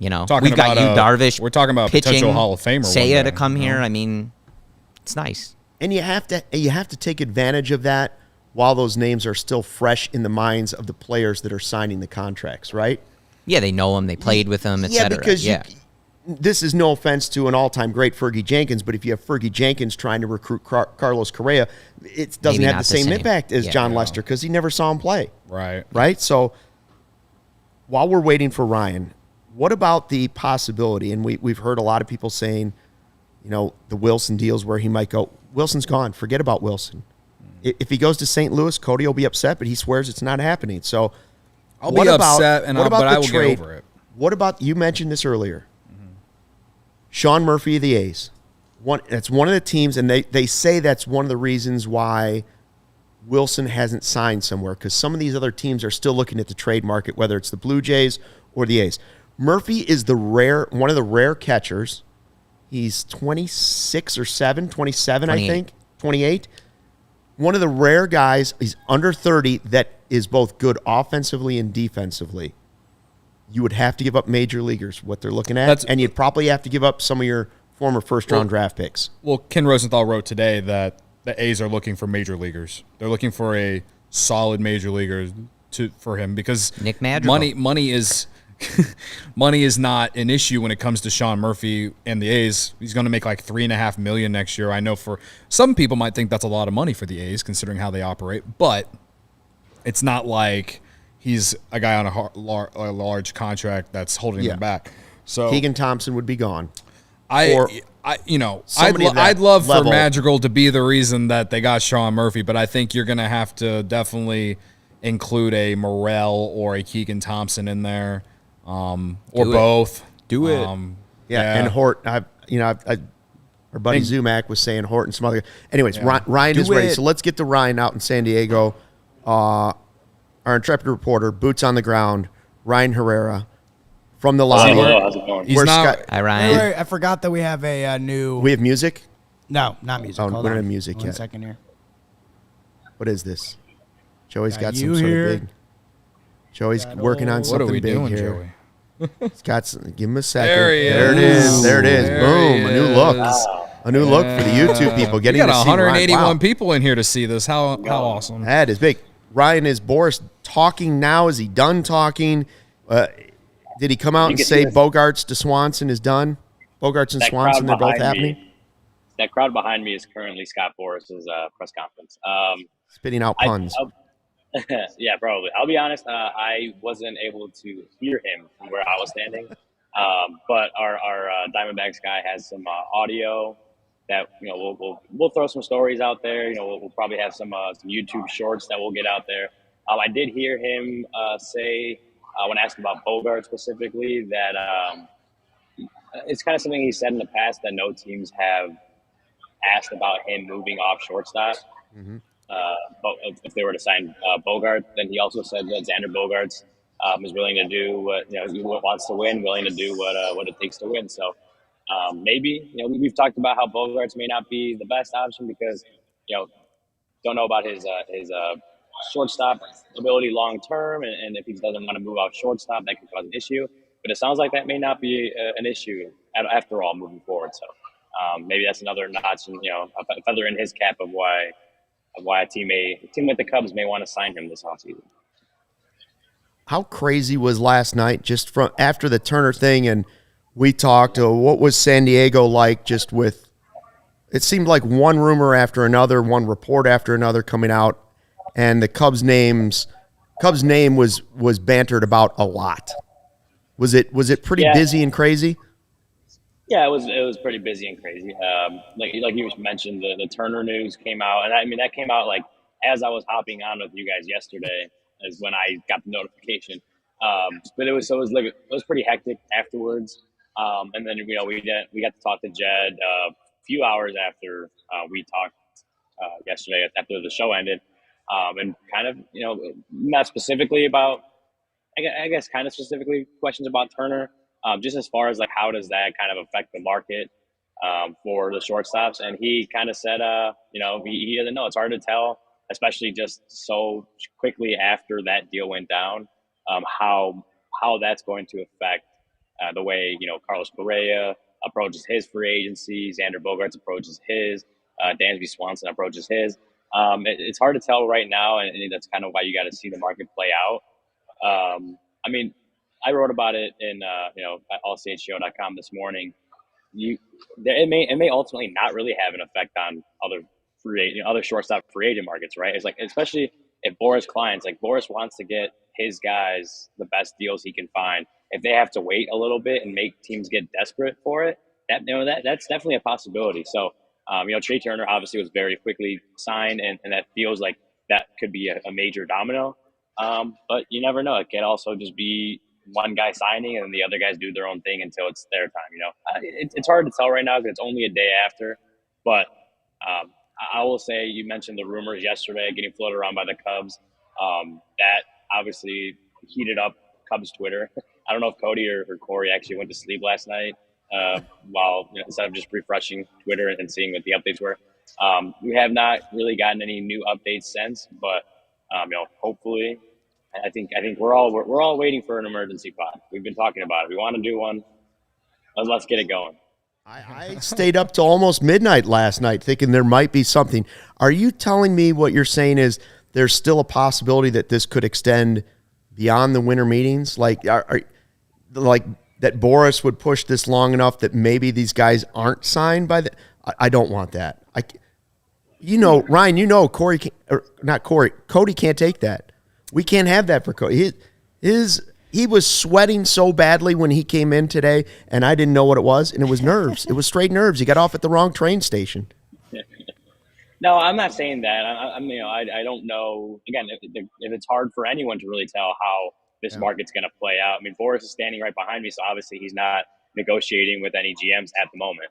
Speaker 2: Talking
Speaker 3: We've got
Speaker 2: about,
Speaker 3: Darvish.
Speaker 2: we're talking about
Speaker 3: pitching,
Speaker 2: potential Hall of Famer.
Speaker 3: Seiya to come here. I mean, it's nice.
Speaker 1: And you have to take advantage of that while those names are still fresh in the minds of the players that are signing the contracts, right?
Speaker 3: Yeah, they know him. They played with him, et cetera.
Speaker 1: Because this is no offense to an all-time great Fergie Jenkins, but if you have Fergie Jenkins trying to recruit Carlos Correa, it doesn't
Speaker 3: Maybe
Speaker 1: have
Speaker 3: not
Speaker 1: the same impact as John
Speaker 2: Yeah.
Speaker 1: Lester because he never saw him play.
Speaker 2: Right.
Speaker 1: So while we're waiting for Ryan, what about the possibility, and we've heard a lot of people saying, the Wilson deals where he might go, Wilson's gone, forget about Wilson. If he goes to St. Louis, Cody will be upset, but he swears it's not happening. So
Speaker 2: I'll be upset, but I will get over it.
Speaker 1: What about, you mentioned this earlier, Sean Murphy of the A's. That's one of the teams, and they say that's one of the reasons why Wilson hasn't signed somewhere, because some of these other teams are still looking at the trade market, whether it's the Blue Jays or the A's. Murphy is one of the rare catchers. He's 26 or 27,
Speaker 3: 28.
Speaker 1: I think, 28. One of the rare guys, he's under 30, that is both good offensively and defensively. You would have to give up major leaguers, what they're looking at, and you'd probably have to give up some of your former first-round draft picks.
Speaker 2: Well, Ken Rosenthal wrote today that the A's are looking for major leaguers. They're looking for a solid major leaguer for him because
Speaker 3: Nick Madrigal.
Speaker 2: money is money is not an issue when it comes to Sean Murphy and the A's. He's going to make like $3.5 million next year. I know for some people might think that's a lot of money for the A's considering how they operate, but it's not like he's a guy on a large contract that's holding him back. So
Speaker 1: Keegan Thompson would be gone.
Speaker 2: I'd love for Madrigal to be the reason that they got Sean Murphy, but I think you're going to have to definitely include a Morel or a Keegan Thompson in there, or both.
Speaker 4: Do it.
Speaker 1: And Hort. Our buddy Zumac was saying Hort and some other. Anyways, Ryan is ready. So let's get to Ryan out in San Diego. Our intrepid reporter, boots on the ground, Ryan Herrera. From the lobby.
Speaker 6: Hello, how's it going?
Speaker 3: Hi, Ryan.
Speaker 5: I forgot that we have a new.
Speaker 1: We have music?
Speaker 5: No, not music.
Speaker 1: Oh,
Speaker 5: Hold
Speaker 1: we don't
Speaker 5: on.
Speaker 1: have music yet.
Speaker 5: 1 second here.
Speaker 1: What is this? Joey's got
Speaker 5: you
Speaker 1: some
Speaker 5: here.
Speaker 1: sort of big. Joey's working on
Speaker 2: What
Speaker 1: something
Speaker 2: are we
Speaker 1: big
Speaker 2: doing,
Speaker 1: here.
Speaker 2: Joey?
Speaker 1: He's got some, give him a second.
Speaker 2: There he
Speaker 1: There it
Speaker 2: is.
Speaker 1: is. There it is.
Speaker 2: There
Speaker 1: Boom.
Speaker 2: he
Speaker 1: A new look.
Speaker 2: is.
Speaker 1: A new look for the YouTube people.
Speaker 2: We
Speaker 1: Getting
Speaker 2: got
Speaker 1: to see Ryan.
Speaker 2: 181
Speaker 1: Wow.
Speaker 2: people in here to see this. How awesome.
Speaker 1: That is big. Ryan, is Boris talking now? Is he done talking? Did he come out and say Bogaerts to Swanson is done? Bogaerts and Swanson, they're both happening?
Speaker 6: That crowd behind me is currently Scott Boris's press conference.
Speaker 1: Spitting out puns.
Speaker 6: Yeah, probably. I'll be honest. I wasn't able to hear him from where I was standing, but our Diamondbacks guy has some audio that we'll throw some stories out there. We'll probably have some YouTube shorts that we'll get out there. I did hear him say when asked about Bogaerts specifically that it's kind of something he said in the past that no teams have asked about him moving off shortstop. Mm-hmm. But if they were to sign Bogaerts, then he also said that Xander Bogaerts is willing to do what he wants to win, willing to do what it takes to win. So maybe we've talked about how Bogaerts may not be the best option because don't know about his shortstop ability long term, and if he doesn't want to move off shortstop, that could cause an issue. But it sounds like that may not be an issue after all moving forward. So maybe that's another notch, and a feather in his cap of why a team like the Cubs may want to sign him this offseason.
Speaker 1: How crazy was last night just from after the Turner thing, and we talked, what was San Diego like just with, it seemed like one rumor after another, one report after another coming out, and the Cubs names Cubs name was bantered about a lot. Was it pretty busy and crazy?
Speaker 6: Yeah, it was pretty busy and crazy. Like you mentioned, the Turner news came out, and I mean that came out like as I was hopping on with you guys yesterday, is when I got the notification. But it was pretty hectic afterwards. And then we got to talk to Jed a few hours after we talked yesterday after the show ended, and kind of not specifically about I guess kind of specifically questions about Turner, just as far as like how does that kind of affect the market for the shortstops? And he kind of said, he doesn't know. It's hard to tell, especially just so quickly after that deal went down, how that's going to affect the way Carlos Correa approaches his free agency, Xander Bogaerts approaches his, Dansby Swanson approaches his. It's hard to tell right now, and that's kind of why you got to see the market play out. I mean, I wrote about it in at allchgo.com this morning. It may ultimately not really have an effect on other shortstop free agent markets, right? It's like, especially if Boris wants to get his guys the best deals he can find. If they have to wait a little bit and make teams get desperate for it, that's definitely a possibility. So, Trey Turner obviously was very quickly signed, and that feels like that could be a major domino. But you never know. It could also just be one guy signing and the other guys do their own thing until it's their time. It's hard to tell right now because it's only a day after. But I will say, you mentioned the rumors yesterday getting floated around by the Cubs. That obviously heated up Cubs Twitter. I don't know if Cody or Corey actually went to sleep last night while instead of just refreshing Twitter and seeing what the updates were. We have not really gotten any new updates since, but hopefully. I think we're all waiting for an emergency pod. We've been talking about it. We want to do one. Let's get it going.
Speaker 1: I stayed up till almost midnight last night thinking there might be something. Are you telling me what you're saying is there's still a possibility that this could extend beyond the winter meetings? Like, like that Boris would push this long enough that maybe these guys aren't signed by the. I don't want that. Ryan, Corey can't, or not Corey. Cody can't take that. We can't have that for Cody. He was sweating so badly when he came in today, and I didn't know what it was, and it was nerves. It was straight nerves. He got off at the wrong train station.
Speaker 6: No, I'm not saying that. I don't know. Again, if it's hard for anyone to really tell how this market's going to play out. I mean, Boris is standing right behind me, so obviously he's not negotiating with any GMs at the moment.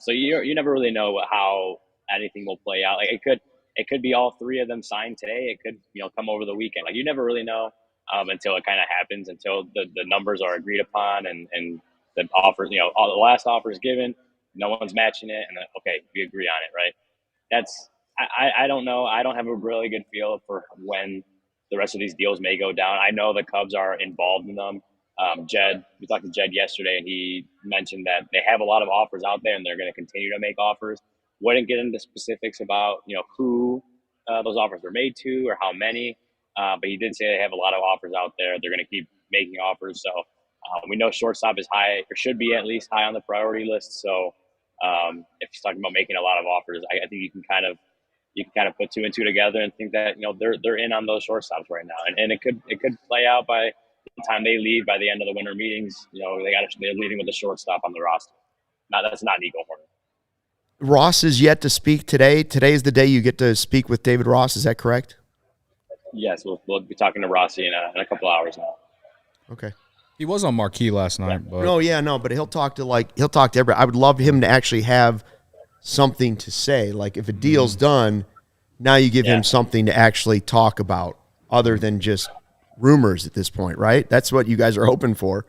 Speaker 6: So you never really know how anything will play out. Like it could be all three of them signed today. It could come over the weekend. Like, you never really know until it kind of happens, until the numbers are agreed upon and the offers, all the last offer is given, no one's matching it, and then, okay, we agree on it, right? I don't know. I don't have a really good feel for when the rest of these deals may go down. I know the Cubs are involved in them. We talked to Jed yesterday, and he mentioned that they have a lot of offers out there, and they're going to continue to make offers. Wouldn't get into specifics about who those offers were made to or how many, but he did say they have a lot of offers out there. They're going to keep making offers. So we know shortstop is high, or should be at least high on the priority list. So if he's talking about making a lot of offers, I think you can kind of put two and two together and think that they're in on those shortstops right now, and it could play out by the time they leave, by the end of the winter meetings. They're leaving with a shortstop on the roster. Now that's not Nico Horner.
Speaker 1: Ross is yet to speak today. Today is the day you get to speak with David Ross. Is that correct?
Speaker 6: Yes, we'll be talking to Rossi in a couple hours now.
Speaker 1: Okay.
Speaker 2: He was on Marquee last night. But
Speaker 1: But he'll talk to everybody. I would love him to actually have something to say. Like, if a deal's done, now you give him something to actually talk about other than just rumors at this point, right? That's what you guys are hoping for.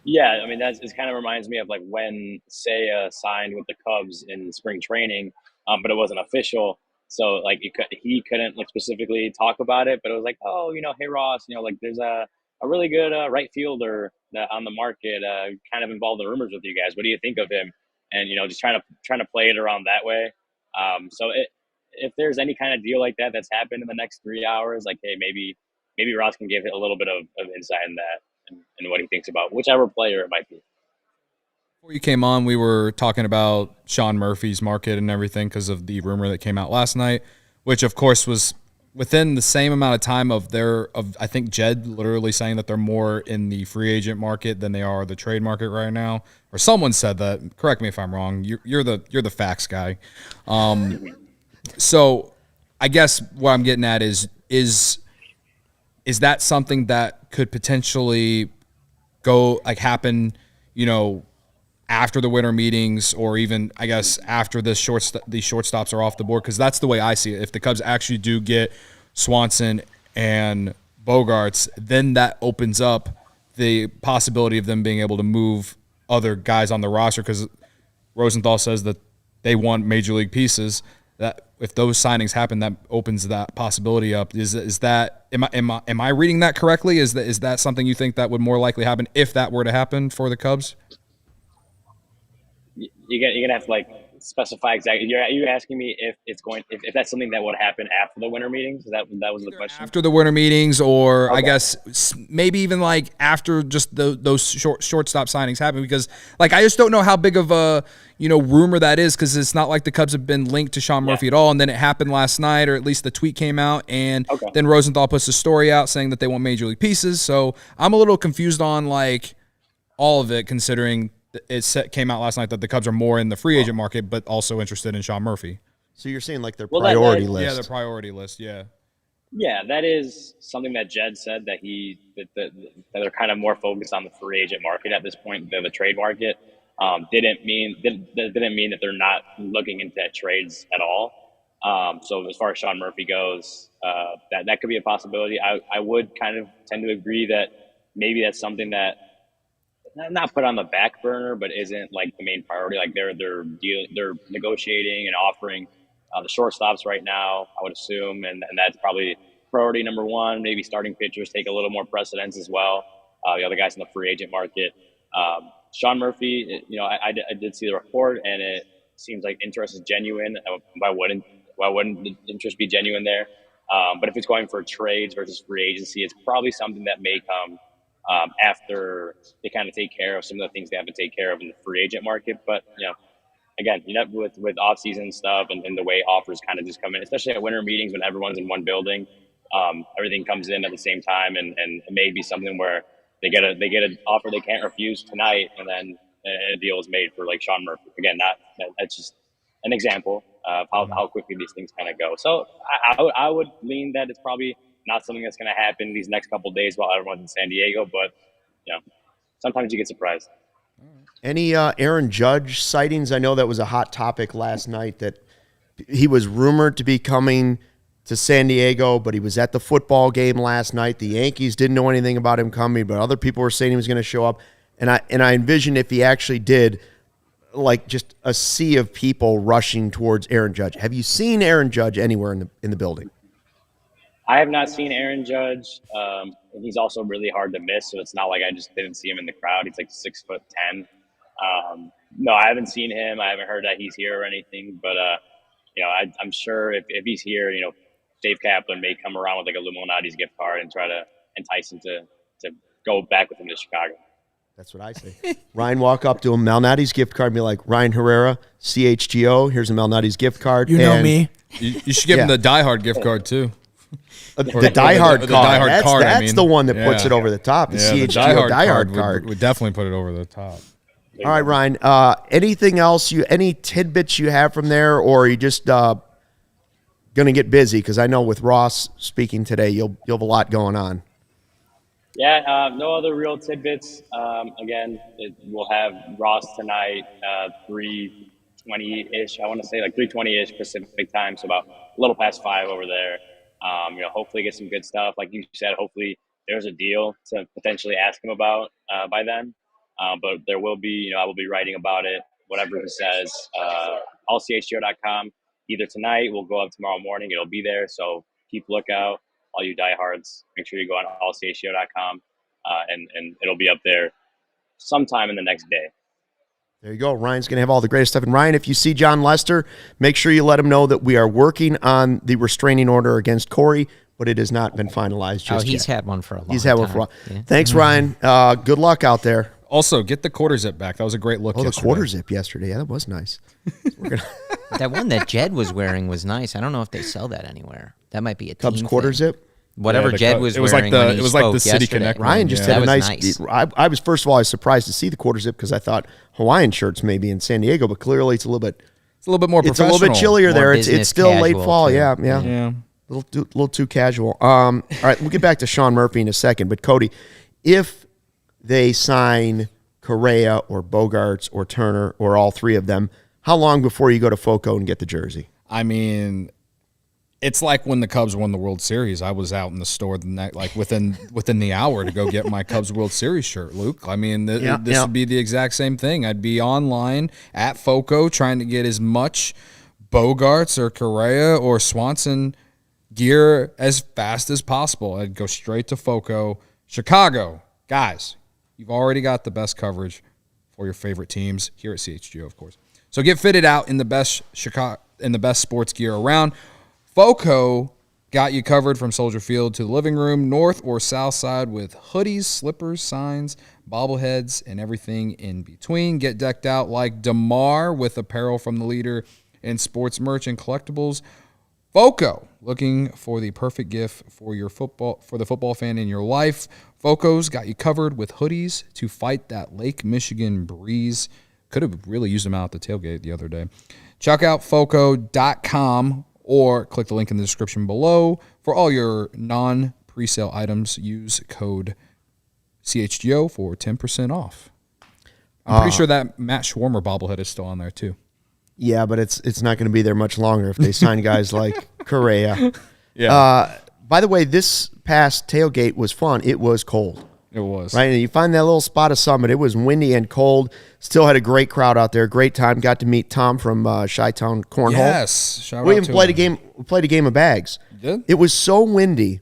Speaker 6: Yeah, I mean, it kind of reminds me of like when Seiya signed with the Cubs in spring training, but it wasn't official. So like he couldn't like specifically talk about it, but it was like, oh, hey Ross, like there's a really good right fielder on the market, kind of involved in rumors with you guys. What do you think of him? And just trying to play it around that way. So if there's any kind of deal like that's happened in the next 3 hours, like, hey, maybe Ross can give it a little bit of insight in that. And what he thinks about whichever player it might be.
Speaker 2: Before you came on, we were talking about Sean Murphy's market and everything because of the rumor that came out last night, which of course was within the same amount of time I think Jed literally saying that they're more in the free agent market than they are the trade market right now, or someone said that. Correct me if I'm wrong. You're the facts guy. So I guess what I'm getting at is that something that could potentially happen, after the winter meetings, or even, I guess, after these shortstops are off the board? Because that's the way I see it. If the Cubs actually do get Swanson and Bogaerts, then that opens up the possibility of them being able to move other guys on the roster, because Rosenthal says that they want major league pieces. That if those signings happen, that opens that possibility up. Is that am I reading that correctly? Is that something you think that would more likely happen if that were to happen for the Cubs?
Speaker 6: You're gonna have to specify exactly. Are you asking me if that's something that would happen after the winter meetings? That was the question.
Speaker 2: After the winter meetings, or okay. I guess maybe even after just those shortstop signings happen, because I just don't know how big of a rumor that is, because it's not like the Cubs have been linked to Sean Murphy at all, and then it happened last night, or at least the tweet came out, and then Rosenthal puts a story out saying that they want major league pieces. So I'm a little confused on all of it, considering it came out last night that the Cubs are more in the free agent market, but also interested in Sean Murphy.
Speaker 1: So you're saying their priority list?
Speaker 2: Yeah, their priority list. Yeah.
Speaker 6: Yeah, that is something that Jed said, that that they're kind of more focused on the free agent market at this point than the trade market. Didn't mean that they're not looking into trades at all. So as far as Sean Murphy goes, that could be a possibility. I would kind of tend to agree that maybe that's something that not put on the back burner, but isn't the main priority. They're negotiating and offering the shortstops right now, I would assume, and that's probably priority number one. Maybe starting pitchers take a little more precedence as well. The other guys in the free agent market. Sean Murphy, I did see the report, and it seems like interest is genuine. Why wouldn't the interest be genuine there? But if it's going for trades versus free agency, it's probably something that may come after they kind of take care of some of the things they have to take care of in the free agent market. But, again, with off-season stuff and the way offers kind of just come in, especially at winter meetings when everyone's in one building, everything comes in at the same time, and it may be something where they get an offer they can't refuse tonight, and then a deal is made for Sean Murphy. Again, that's just an example of how quickly these things kind of go. So I would lean that it's probably not something that's going to happen these next couple of days while everyone's in San Diego, but sometimes you get surprised.
Speaker 1: Any Aaron Judge sightings? I know that was a hot topic last night, that he was rumored to be coming to San Diego, but he was at the football game last night. The Yankees didn't know anything about him coming, but other people were saying he was going to show up. And I envision if he actually did, just a sea of people rushing towards Aaron Judge. Have you seen Aaron Judge anywhere in the building?
Speaker 6: I have not seen Aaron Judge. And he's also really hard to miss, so it's not like I just didn't see him in the crowd. He's 6'10". No, I haven't seen him. I haven't heard that he's here or anything. But I'm sure if he's here, Dave Kaplan may come around with a Illuminati's gift card and try to entice him to go back with him to Chicago.
Speaker 1: That's what I say. Ryan walk up to him, Malnati's gift card, and be like, Ryan Herrera, CHGO, here's a Malnati's gift card.
Speaker 5: You know me.
Speaker 2: You should give him the Die Hard gift card too.
Speaker 1: The Die Hard card. That's the one that puts it over the top. The CHGO Die Hard card
Speaker 2: would definitely put it over the top.
Speaker 1: All right, Ryan. Anything else? Any tidbits you have from there, or are you just going to get busy? Because I know with Ross speaking today, you'll have a lot going on.
Speaker 6: Yeah, no other real tidbits. Again, we'll have Ross tonight, 3:20-ish. I want to say 3:20-ish Pacific time, so about a little past 5 over there. Hopefully get some good stuff. Like you said, hopefully there's a deal to potentially ask him about by then. But there will be, I will be writing about it, whatever he says, allchgo.com. Either tonight, we'll go up tomorrow morning. It'll be there. So keep lookout, all you diehards. Make sure you go on allchgo.com, and it'll be up there sometime in the next day.
Speaker 1: There you go. Ryan's going to have all the greatest stuff. And Ryan, if you see John Lester, make sure you let him know that we are working on the restraining order against Corey, but it has not been finalized just yet.
Speaker 3: He's had one for a long time.
Speaker 1: He's had one for a while. Yeah. Thanks, Ryan. Good luck out there.
Speaker 2: Also, get the quarter zip back. That was a great look yesterday.
Speaker 1: The quarter zip yesterday. Yeah, that was nice.
Speaker 3: That one that Jed was wearing was nice. I don't know if they sell that anywhere. That might be a
Speaker 1: Cubs
Speaker 3: team
Speaker 1: quarter
Speaker 3: thing.
Speaker 1: zip.
Speaker 3: Whatever Jed was wearing when he
Speaker 2: it was like the
Speaker 3: spoke
Speaker 2: City
Speaker 3: yesterday.
Speaker 2: Connect.
Speaker 1: Ryan just
Speaker 3: That
Speaker 1: had a
Speaker 3: was
Speaker 1: nice. I was first of all, I was surprised to see the quarter zip because I thought Hawaiian shirts maybe in San Diego, but clearly it's a little bit.
Speaker 2: It's a little bit more
Speaker 1: It's a
Speaker 2: professional.
Speaker 1: little bit chillier
Speaker 3: More
Speaker 1: there. It's
Speaker 3: business
Speaker 1: still late
Speaker 3: casual,
Speaker 1: fall.
Speaker 3: too.
Speaker 1: Yeah.
Speaker 2: Yeah.
Speaker 1: Little too casual. All right, we'll get back to Sean Murphy in a second. But Cody, if they sign Correa or Bogaerts or Turner or all three of them, how long before you go to FOCO and get the jersey?
Speaker 2: I mean, it's like when the Cubs won the World Series. I was out in the store within the hour to go get my Cubs World Series shirt, Luke. I mean, this would be the exact same thing. I'd be online at FOCO trying to get as much Bogaerts or Correa or Swanson gear as fast as possible. I'd go straight to FOCO. Chicago, guys, you've already got the best coverage for your favorite teams here at CHGO, of course. So get fitted out in the best sports gear around. FOCO got you covered from Soldier Field to the living room, north or south side, with hoodies, slippers, signs, bobbleheads, and everything in between. Get decked out like DeMar with apparel from the leader in sports merch and collectibles. FOCO, looking for the perfect gift for the football fan in your life. FOCO's got you covered with hoodies to fight that Lake Michigan breeze. Could have really used them out at the tailgate the other day. Check out FOCO.com or click the link in the description below for all your non-presale items. Use code CHGO for 10% off. I'm pretty sure that Matt Schwarmer bobblehead is still on there too.
Speaker 1: Yeah, but it's not going to be there much longer if they sign guys like Correa.
Speaker 2: Yeah.
Speaker 1: By the way, this past tailgate was fun. It was cold.
Speaker 2: It was.
Speaker 1: Right, and you find that little spot of Summit. It was windy and cold. Still had a great crowd out there. Great time. Got to meet Tom from Chi-Town Cornhole.
Speaker 2: Yes. Shout
Speaker 1: We
Speaker 2: out
Speaker 1: even
Speaker 2: to
Speaker 1: played
Speaker 2: him.
Speaker 1: We played a game of bags.
Speaker 2: You did?
Speaker 1: It was so windy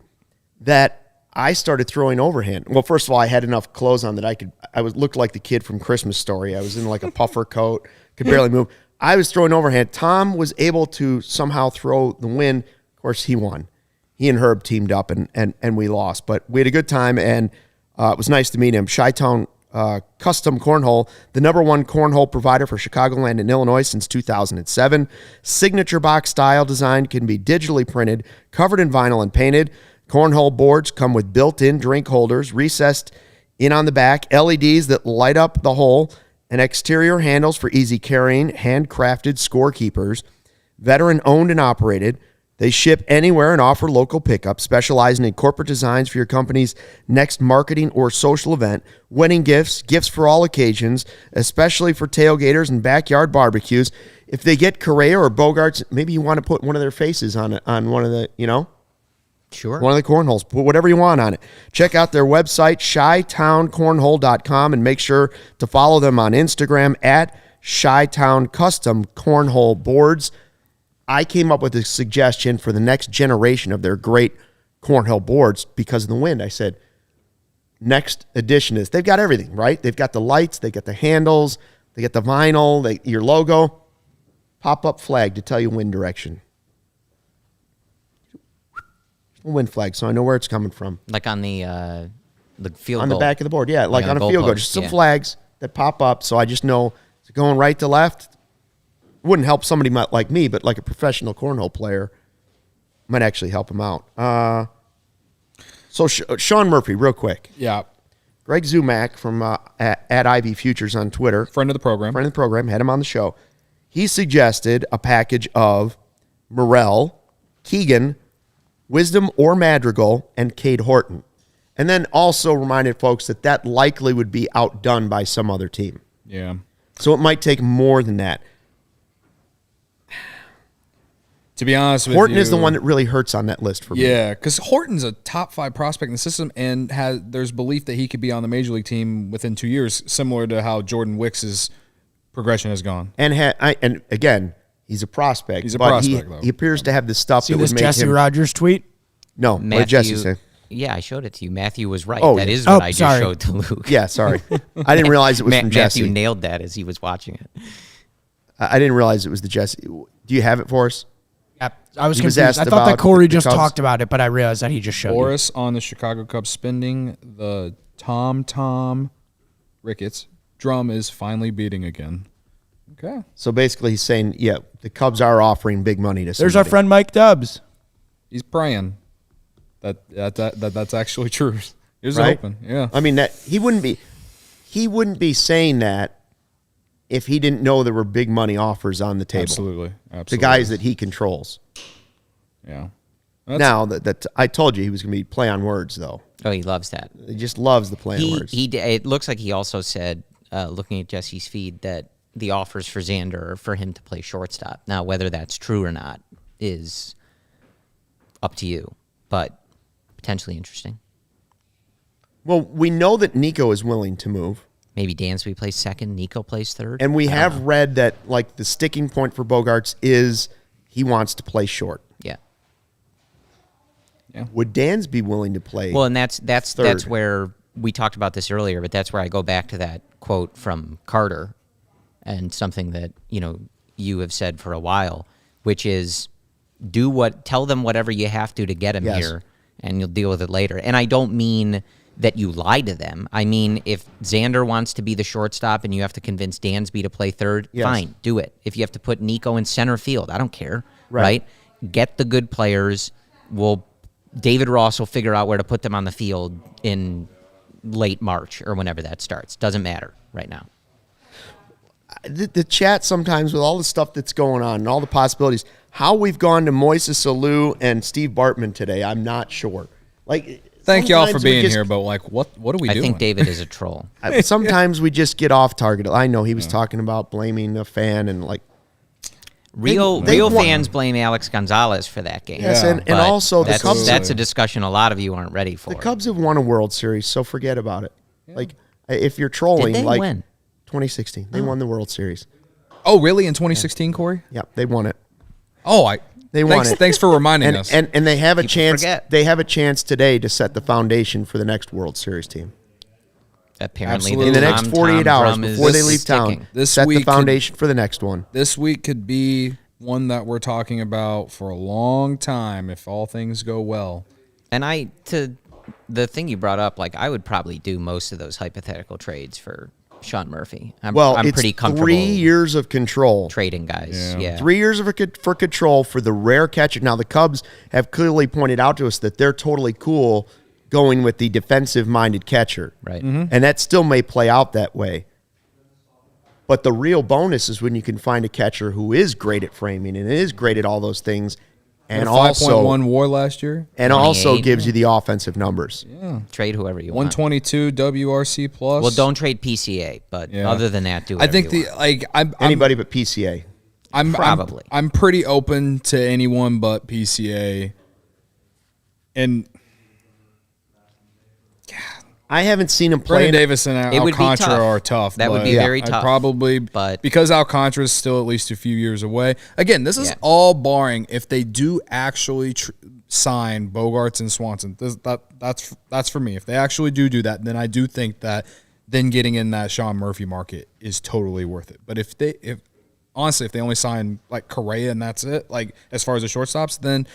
Speaker 1: that I started throwing overhand. Well, first of all, I had enough clothes on that looked like the kid from Christmas Story. I was in like a puffer coat, could barely move. I was throwing overhand. Tom was able to somehow throw the win. Of course, he won. He and Herb teamed up and we lost, but we had a good time and it was nice to meet him. Chi-Town Custom Cornhole, the #1 cornhole provider for Chicagoland and Illinois since 2007. Signature box style design can be digitally printed, covered in vinyl and painted. Cornhole boards come with built-in drink holders, recessed in on the back, LEDs that light up the hole, and exterior handles for easy carrying, handcrafted scorekeepers. Veteran-owned and operated. They ship anywhere and offer local pickup, specializing in corporate designs for your company's next marketing or social event, wedding gifts, gifts for all occasions, especially for tailgaters and backyard barbecues. If they get Correa or Bogaerts, maybe you want to put one of their faces on one of the,
Speaker 3: Sure.
Speaker 1: one of the cornholes. Put whatever you want on it. Check out their website, ChiTownCornhole.com, and make sure to follow them on Instagram at Chi-Town Custom Cornhole Boards. I came up with a suggestion for the next generation of their great cornhole boards because of the wind. I said, next edition is, they've got everything, right? They've got the lights, they got the handles, they got the vinyl, your logo, pop-up flag to tell you wind direction. Wind flag, so I know where it's coming from.
Speaker 3: Like on the field
Speaker 1: on
Speaker 3: goal.
Speaker 1: the back of the board, yeah, like on a field goal. Just some flags that pop up, so I just know it's going right to left. Wouldn't help somebody like me, but like a professional cornhole player might actually help him out. So Sean Murphy, real quick.
Speaker 2: Yeah.
Speaker 1: Greg Zumack from at Ivy Futures on Twitter.
Speaker 2: Friend of the program.
Speaker 1: Had him on the show. He suggested a package of Morel, Keegan, Wisdom or Madrigal, and Cade Horton. And then also reminded folks that likely would be outdone by some other team.
Speaker 2: Yeah.
Speaker 1: So it might take more than that.
Speaker 2: To be honest with
Speaker 1: Horton
Speaker 2: you,
Speaker 1: is the one that really hurts on that list for me.
Speaker 2: Yeah, because Horton's a top 5 prospect in the system, and there's belief that he could be on the major league team within 2 years, similar to how Jordan Wicks's progression has gone.
Speaker 1: And again, he's a prospect.
Speaker 2: He's a prospect, though.
Speaker 1: He appears to have the stuff
Speaker 5: See
Speaker 1: that would
Speaker 5: this
Speaker 1: make
Speaker 5: Jesse
Speaker 1: him.
Speaker 5: Rogers tweet?
Speaker 1: No, what did Jesse say?
Speaker 3: Yeah, I showed it to you. Matthew was right.
Speaker 1: Oh,
Speaker 3: That
Speaker 1: yeah.
Speaker 3: is what
Speaker 5: Oh,
Speaker 3: I just
Speaker 5: sorry.
Speaker 3: showed to Luke.
Speaker 1: Yeah, sorry. I didn't realize it was from Jesse.
Speaker 3: Matthew nailed that as he was watching it.
Speaker 1: I didn't realize it was the Jesse. Do you have it for us?
Speaker 5: Yep. I was
Speaker 1: He was
Speaker 5: confused.
Speaker 1: asked
Speaker 5: I thought that
Speaker 1: about
Speaker 5: Corey
Speaker 1: the
Speaker 5: just
Speaker 1: Cubs.
Speaker 5: talked about it, but I realized that he just showed you.
Speaker 2: Boris on the Chicago Cubs spending the Tom Ricketts drum is finally beating again. Okay.
Speaker 1: So basically, he's saying, yeah, the Cubs are offering big money to somebody.
Speaker 5: There's our friend Mike Dubs.
Speaker 2: He's praying that's actually true. He was
Speaker 1: Right?
Speaker 2: open. Yeah.
Speaker 1: I mean, that he wouldn't be saying that if he didn't know there were big money offers on the table.
Speaker 2: Absolutely.
Speaker 1: The guys that he controls.
Speaker 2: Yeah.
Speaker 1: Now that I told you he was going to be play on words, though.
Speaker 3: Oh, he loves that.
Speaker 1: He just loves the play on words.
Speaker 3: It looks like he also said, looking at Jesse's feed, that the offers for Xander are for him to play shortstop. Now, whether that's true or not is up to you, but potentially interesting.
Speaker 1: Well, we know that Nico is willing to move.
Speaker 3: Maybe Dansby plays second, Nico plays third.
Speaker 1: And we have read that like the sticking point for Bogaerts is he wants to play short.
Speaker 3: Yeah.
Speaker 1: Would Dansby be willing to play?
Speaker 3: Well, and that's
Speaker 1: third?
Speaker 3: where we talked about this earlier, but that's where I go back to that quote from Carter and something that, you have said for a while, which is tell them whatever you have to get him here, and you'll deal with it later. And I don't mean that you lie to them. I mean, if Xander wants to be the shortstop and you have to convince Dansby to play third, fine, do it. If you have to put Nico in center field, I don't care, right? Get the good players. David Ross will figure out where to put them on the field in late March or whenever that starts. Doesn't matter right now.
Speaker 1: The chat sometimes with all the stuff that's going on and all the possibilities, how we've gone to Moises Alou and Steve Bartman today, I'm not sure.
Speaker 2: Thank y'all for being here, but what are we doing?
Speaker 3: I think David is a troll.
Speaker 1: Sometimes we just get off target. I know he was talking about blaming a fan and
Speaker 3: Real fans blame Alex Gonzalez for that game.
Speaker 1: Yes, and also the Cubs.
Speaker 3: That's a discussion a lot of you aren't ready for.
Speaker 1: The Cubs have won a World Series, so forget about it. Yeah. If you're trolling,
Speaker 3: Did they win?
Speaker 1: 2016, they won the World Series.
Speaker 2: Oh, really? In 2016, Corey?
Speaker 1: Yeah, they won it.
Speaker 2: Oh,
Speaker 1: they won it.
Speaker 2: Thanks for reminding us.
Speaker 1: And they have a chance.
Speaker 3: Forget.
Speaker 1: They have a chance today to set the foundation for the next World Series team.
Speaker 3: Apparently,
Speaker 2: Absolutely.
Speaker 1: In the next 48 hours before they leave town, set the foundation for the next one.
Speaker 2: This week could be one that we're talking about for a long time if all things go well.
Speaker 3: And the thing you brought up, I would probably do most of those hypothetical trades for Sean Murphy. I'm
Speaker 1: it's
Speaker 3: pretty comfortable
Speaker 1: 3 years of control.
Speaker 3: trading guys. Yeah.
Speaker 1: 3 years for control for the rare catcher. Now, the Cubs have clearly pointed out to us that they're totally cool going with the defensive-minded catcher.
Speaker 3: Right.
Speaker 2: Mm-hmm.
Speaker 1: And that still may play out that way. But the real bonus is when you can find a catcher who is great at framing and is great at all those things, and also
Speaker 2: 5.1 WAR last year,
Speaker 1: and also gives you the offensive numbers.
Speaker 2: Yeah,
Speaker 3: Trade whoever you want.
Speaker 2: 122 WRC plus.
Speaker 3: Well, don't trade PCA, but other than that, do.
Speaker 2: I think
Speaker 1: Anybody but PCA.
Speaker 3: Probably.
Speaker 2: I'm pretty open to anyone but PCA, and
Speaker 1: I haven't seen him play.
Speaker 2: Brendan Davis and
Speaker 3: It would be
Speaker 2: Alcantara
Speaker 3: tough.
Speaker 2: are tough.
Speaker 3: That would be very tough.
Speaker 2: But because Alcantara is still at least a few years away. Again, this is all barring if they do actually sign Bogaerts and Swanson. That's for me. If they actually do that, then I do think that then getting in that Sean Murphy market is totally worth it. But if they only sign Correa and that's it, as far as the shortstops, then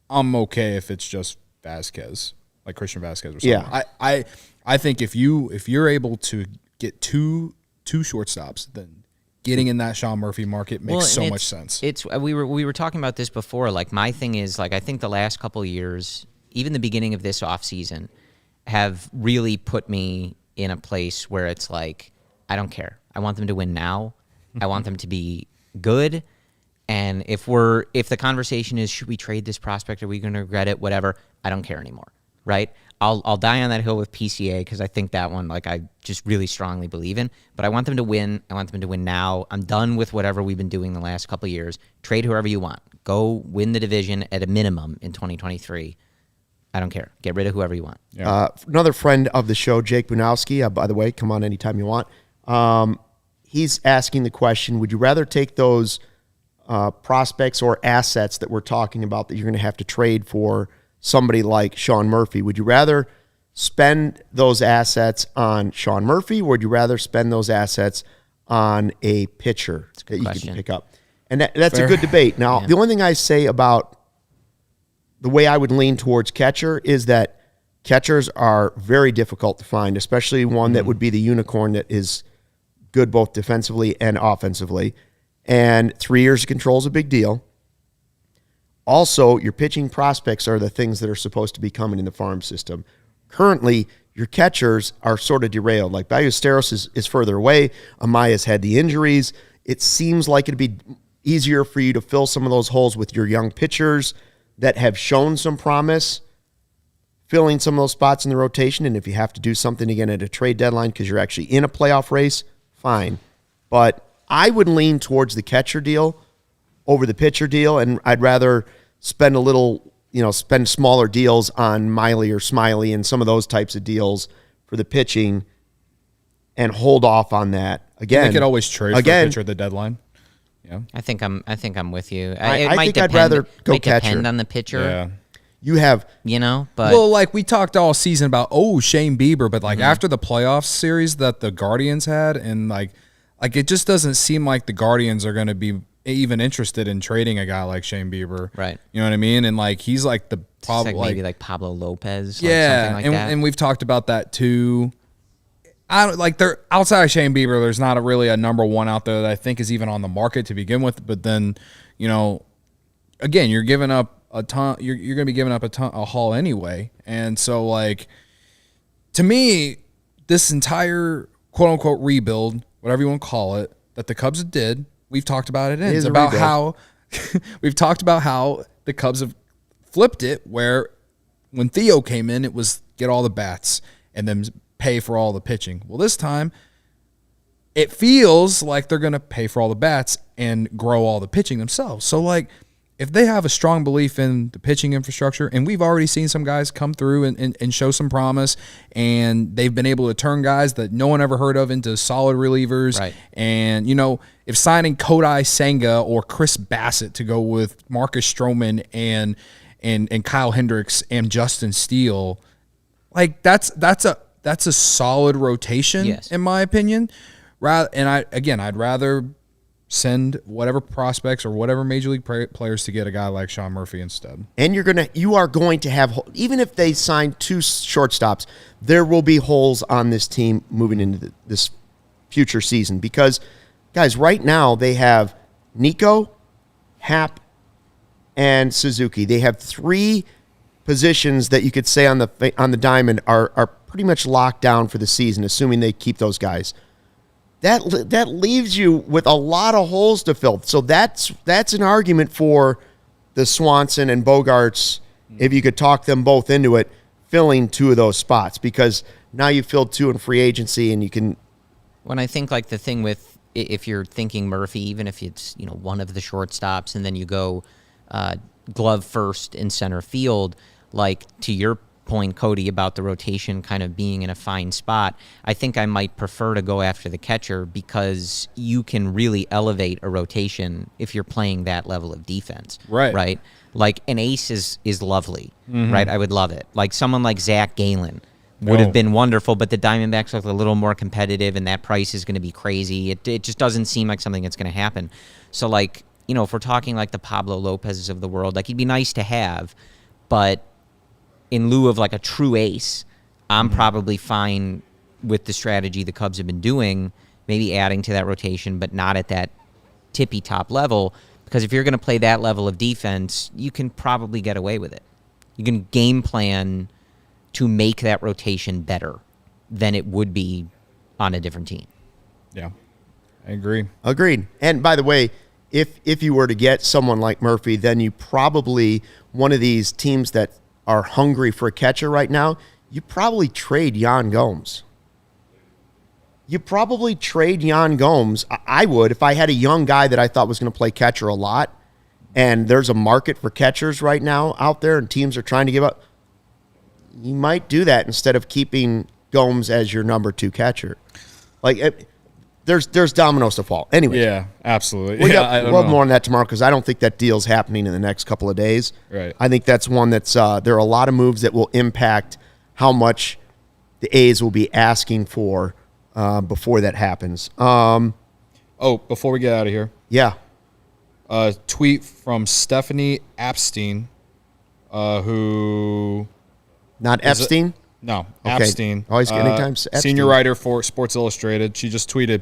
Speaker 2: I'm okay if it's just Vasquez. Like Christian Vasquez or something.
Speaker 1: Yeah.
Speaker 2: I think if you're able to get two shortstops, then getting in that Sean Murphy market makes so much sense.
Speaker 3: We were talking about this before. My thing is I think the last couple of years, even the beginning of this offseason, have really put me in a place where it's I don't care. I want them to win now. I want them to be good. And if the conversation is, should we trade this prospect? Are we going to regret it? Whatever. I don't care anymore. Right? I'll die on that hill with PCA because I think that one, I just really strongly believe in. But I want them to win. I want them to win now. I'm done with whatever we've been doing the last couple of years. Trade whoever you want. Go win the division at a minimum in 2023. I don't care. Get rid of whoever you want.
Speaker 2: Yeah.
Speaker 1: Another friend of the show, Jake Bunowski, by the way, come on anytime you want. He's asking the question, would you rather take those prospects or assets that we're talking about that you're going to have to trade for somebody like Sean Murphy? Would you rather spend those assets on Sean Murphy, or would you rather spend those assets on a pitcher that you can pick up? And that's a good debate. Now, the only thing I say about the way I would lean towards catcher is that catchers are very difficult to find, especially one that would be the unicorn that is good both defensively and offensively. And 3 years of control is a big deal. Also, your pitching prospects are the things that are supposed to be coming in the farm system. Currently, your catchers are sort of derailed. Like Ballesteros is further away. Amaya's had the injuries. It seems like it'd be easier for you to fill some of those holes with your young pitchers that have shown some promise, filling some of those spots in the rotation. And if you have to do something again at a trade deadline because you're actually in a playoff race, fine. But I would lean towards the catcher deal over the pitcher deal, and I'd rather spend a little, spend smaller deals on Miley or Smiley and some of those types of deals for the pitching and hold off on that. Again,
Speaker 2: they could always trade for a pitcher at the deadline. Yeah,
Speaker 3: I think I'm with you.
Speaker 1: I think I'd rather go catcher.
Speaker 3: Depend on the pitcher.
Speaker 2: Yeah.
Speaker 1: You have,
Speaker 3: but
Speaker 4: well, like we talked all season about Shane Bieber, but like after the playoff series that the Guardians had, and like it just doesn't seem like the Guardians are going to be even interested in trading a guy like Shane Bieber.
Speaker 3: Right.
Speaker 4: You know what I mean? And like he's like the
Speaker 3: probably maybe like Pablo Lopez.
Speaker 4: Yeah,
Speaker 3: something like that.
Speaker 4: And we've talked about that too. I don't like they're outside of Shane Bieber. There's not really a number one out there that I think is even on the market to begin with. But then, again, you're giving up a ton. You're going to be giving up a haul anyway. And so, like, to me, this entire quote unquote rebuild, whatever you want to call it, that the Cubs did, we've talked about it. It's about how we've talked about how the Cubs have flipped it. Where when Theo came in, it was get all the bats and then pay for all the pitching. Well, this time it feels like they're going to pay for all the bats and grow all the pitching themselves. So, like, if they have a strong belief in the pitching infrastructure, and we've already seen some guys come through and show some promise, and they've been able to turn guys that no one ever heard of into solid relievers.
Speaker 3: Right.
Speaker 4: And, if signing Cody Senga or Chris Bassett to go with Marcus Stroman and Kyle Hendricks and Justin Steele, like that's a solid rotation,
Speaker 3: yes,
Speaker 4: in my opinion. I'd rather send whatever prospects or whatever major league players to get a guy like Sean Murphy instead.
Speaker 1: And you are going to have, even if they sign 2 shortstops, there will be holes on this team moving into this future season because, guys, right now they have Nico, Happ, and Suzuki. They have 3 positions that you could say on the diamond are pretty much locked down for the season, assuming they keep those guys. That leaves you with a lot of holes to fill. So that's an argument for the Swanson and Bogaerts, if you could talk them both into it, filling 2 of those spots, because now you've filled 2 in free agency and you can.
Speaker 3: When I think like the thing with, if you're thinking Murphy, even if it's one of the shortstops, and then you go glove first in center field, like to your point, Cody, about the rotation kind of being in a fine spot, I think I might prefer to go after the catcher because you can really elevate a rotation if you're playing that level of defense. Right. Like an ace is lovely, right? I would love it. Like someone like Zach Gallen would have been wonderful, but the Diamondbacks look a little more competitive and that price is going to be crazy. It just doesn't seem like something that's going to happen. So like, if we're talking like the Pablo Lopez's of the world, like he'd be nice to have, but in lieu of like a true ace, I'm probably fine with the strategy the Cubs have been doing, maybe adding to that rotation, but not at that tippy top level, because if you're going to play that level of defense, you can probably get away with it. You can game plan to make that rotation better than it would be on a different team.
Speaker 2: Yeah, I agree.
Speaker 1: Agreed. And by the way, if you were to get someone like Murphy, then you probably, one of these teams that are hungry for a catcher right now, you probably trade Yan Gomes. I would, if I had a young guy that I thought was going to play catcher a lot, and there's a market for catchers right now out there and teams are trying to give up, you might do that instead of keeping Gomes as your number 2 catcher. Like, there's dominoes to fall. Anyway.
Speaker 2: Yeah, absolutely.
Speaker 1: We'll have more on that tomorrow because I don't think that deal's happening in the next couple of days.
Speaker 2: Right.
Speaker 1: I think that's one that's there are a lot of moves that will impact how much the A's will be asking for before that happens.
Speaker 2: Before we get out of here.
Speaker 1: Yeah.
Speaker 2: A tweet from Stephanie Epstein, who...
Speaker 1: Not Epstein?
Speaker 2: No,
Speaker 1: okay.
Speaker 2: Epstein.
Speaker 1: Always anytime Epstein.
Speaker 2: Senior writer for Sports Illustrated. She just tweeted,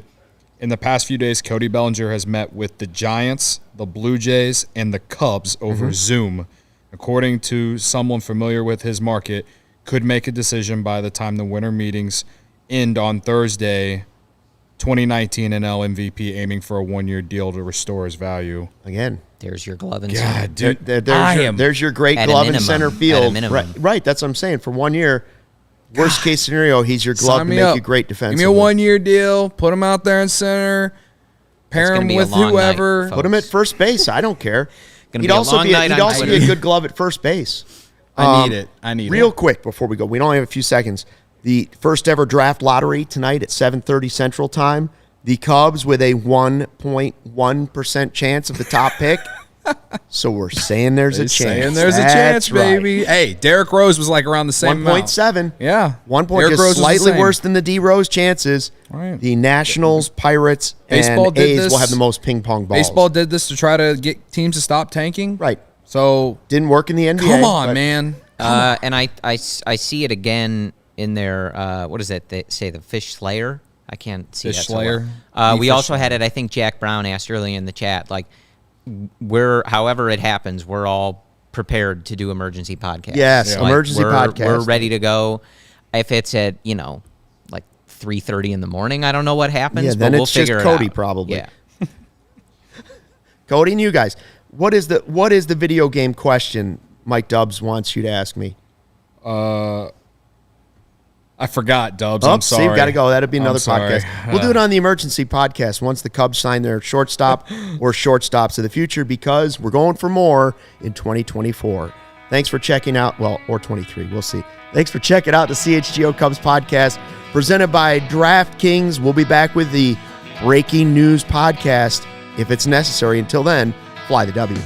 Speaker 2: In the past few days, Cody Bellinger has met with the Giants, the Blue Jays, and the Cubs over Zoom. According to someone familiar with his market, could make a decision by the time the winter meetings end on Thursday. 2019 NL MVP aiming for a 1-year deal to restore his value.
Speaker 1: Again,
Speaker 3: There's your glove in center.
Speaker 2: God, dude.
Speaker 1: There's your great
Speaker 3: At a
Speaker 1: glove in
Speaker 3: minimum.
Speaker 1: center
Speaker 3: At a
Speaker 1: field.
Speaker 3: minimum.
Speaker 1: Right, that's what I'm saying. For 1 year, worst case scenario, he's your glove to
Speaker 2: Sign me
Speaker 1: make
Speaker 2: up.
Speaker 1: you great
Speaker 2: Give
Speaker 1: defensively.
Speaker 2: me a 1-year deal. Put him out there in center. Pair
Speaker 3: gonna
Speaker 2: him
Speaker 3: be a
Speaker 2: with
Speaker 3: long
Speaker 2: whoever.
Speaker 3: night, folks.
Speaker 1: Put him at first base. I don't care.
Speaker 3: Gonna
Speaker 1: He'd
Speaker 3: be a
Speaker 1: also
Speaker 3: long
Speaker 1: be
Speaker 3: night
Speaker 1: he'd
Speaker 3: on
Speaker 1: also be
Speaker 3: Twitter.
Speaker 1: a good glove at first base.
Speaker 2: I need it. I need
Speaker 1: Real
Speaker 2: it.
Speaker 1: quick before we go, we only have a few seconds. The first ever draft lottery tonight at 7:30 Central Time. The Cubs with a 1.1% chance of the top pick. So we're saying there's a chance.
Speaker 2: Saying there's a
Speaker 1: That's
Speaker 2: chance,
Speaker 1: right.
Speaker 2: baby. Hey, Derrick Rose was like around the same amount.
Speaker 1: 1.7.
Speaker 2: Yeah.
Speaker 1: 1 point,
Speaker 2: Derrick Rose
Speaker 1: just
Speaker 2: was the
Speaker 1: slightly
Speaker 2: same.
Speaker 1: worse than the D Rose chances.
Speaker 2: Right.
Speaker 1: The Nationals, Pirates,
Speaker 2: Baseball
Speaker 1: and
Speaker 2: did
Speaker 1: A's
Speaker 2: this.
Speaker 1: will have the most ping pong balls.
Speaker 2: Baseball did this to try to get teams to stop tanking.
Speaker 1: Right.
Speaker 2: So
Speaker 1: Didn't work in the NBA.
Speaker 2: come on,
Speaker 1: but
Speaker 2: man.
Speaker 3: And I see it again in their, what is it? They say the Fish Slayer? I can't see
Speaker 2: Fish
Speaker 3: that so well.
Speaker 2: Slayer?
Speaker 3: We
Speaker 2: Fish
Speaker 3: also
Speaker 2: Slayer.
Speaker 3: had it, I think Jack Brown asked earlier in the chat, like, however it happens, we're all prepared to do emergency podcasts.
Speaker 1: Yes, emergency podcast.
Speaker 3: We're ready to go. If it's at, like 3:30 in the morning, I don't know what happens,
Speaker 1: Yeah,
Speaker 3: but
Speaker 1: then
Speaker 3: we'll
Speaker 1: it's just
Speaker 3: figure it
Speaker 1: Cody
Speaker 3: out.
Speaker 1: probably.
Speaker 3: Yeah.
Speaker 1: Cody and you guys, what is the video game question Mike Dubs wants you to ask me?
Speaker 2: I forgot, Dubs.
Speaker 1: Oh,
Speaker 2: I'm sorry.
Speaker 1: see, we got to go. That'll be another
Speaker 2: I'm sorry.
Speaker 1: podcast. We'll do it on the emergency podcast once the Cubs sign their shortstop or shortstops of the future, because we're going for more in 2024. Thanks for checking out, or 23. We'll see. Thanks for checking out the CHGO Cubs podcast presented by DraftKings. We'll be back with the breaking news podcast if it's necessary. Until then, fly the W.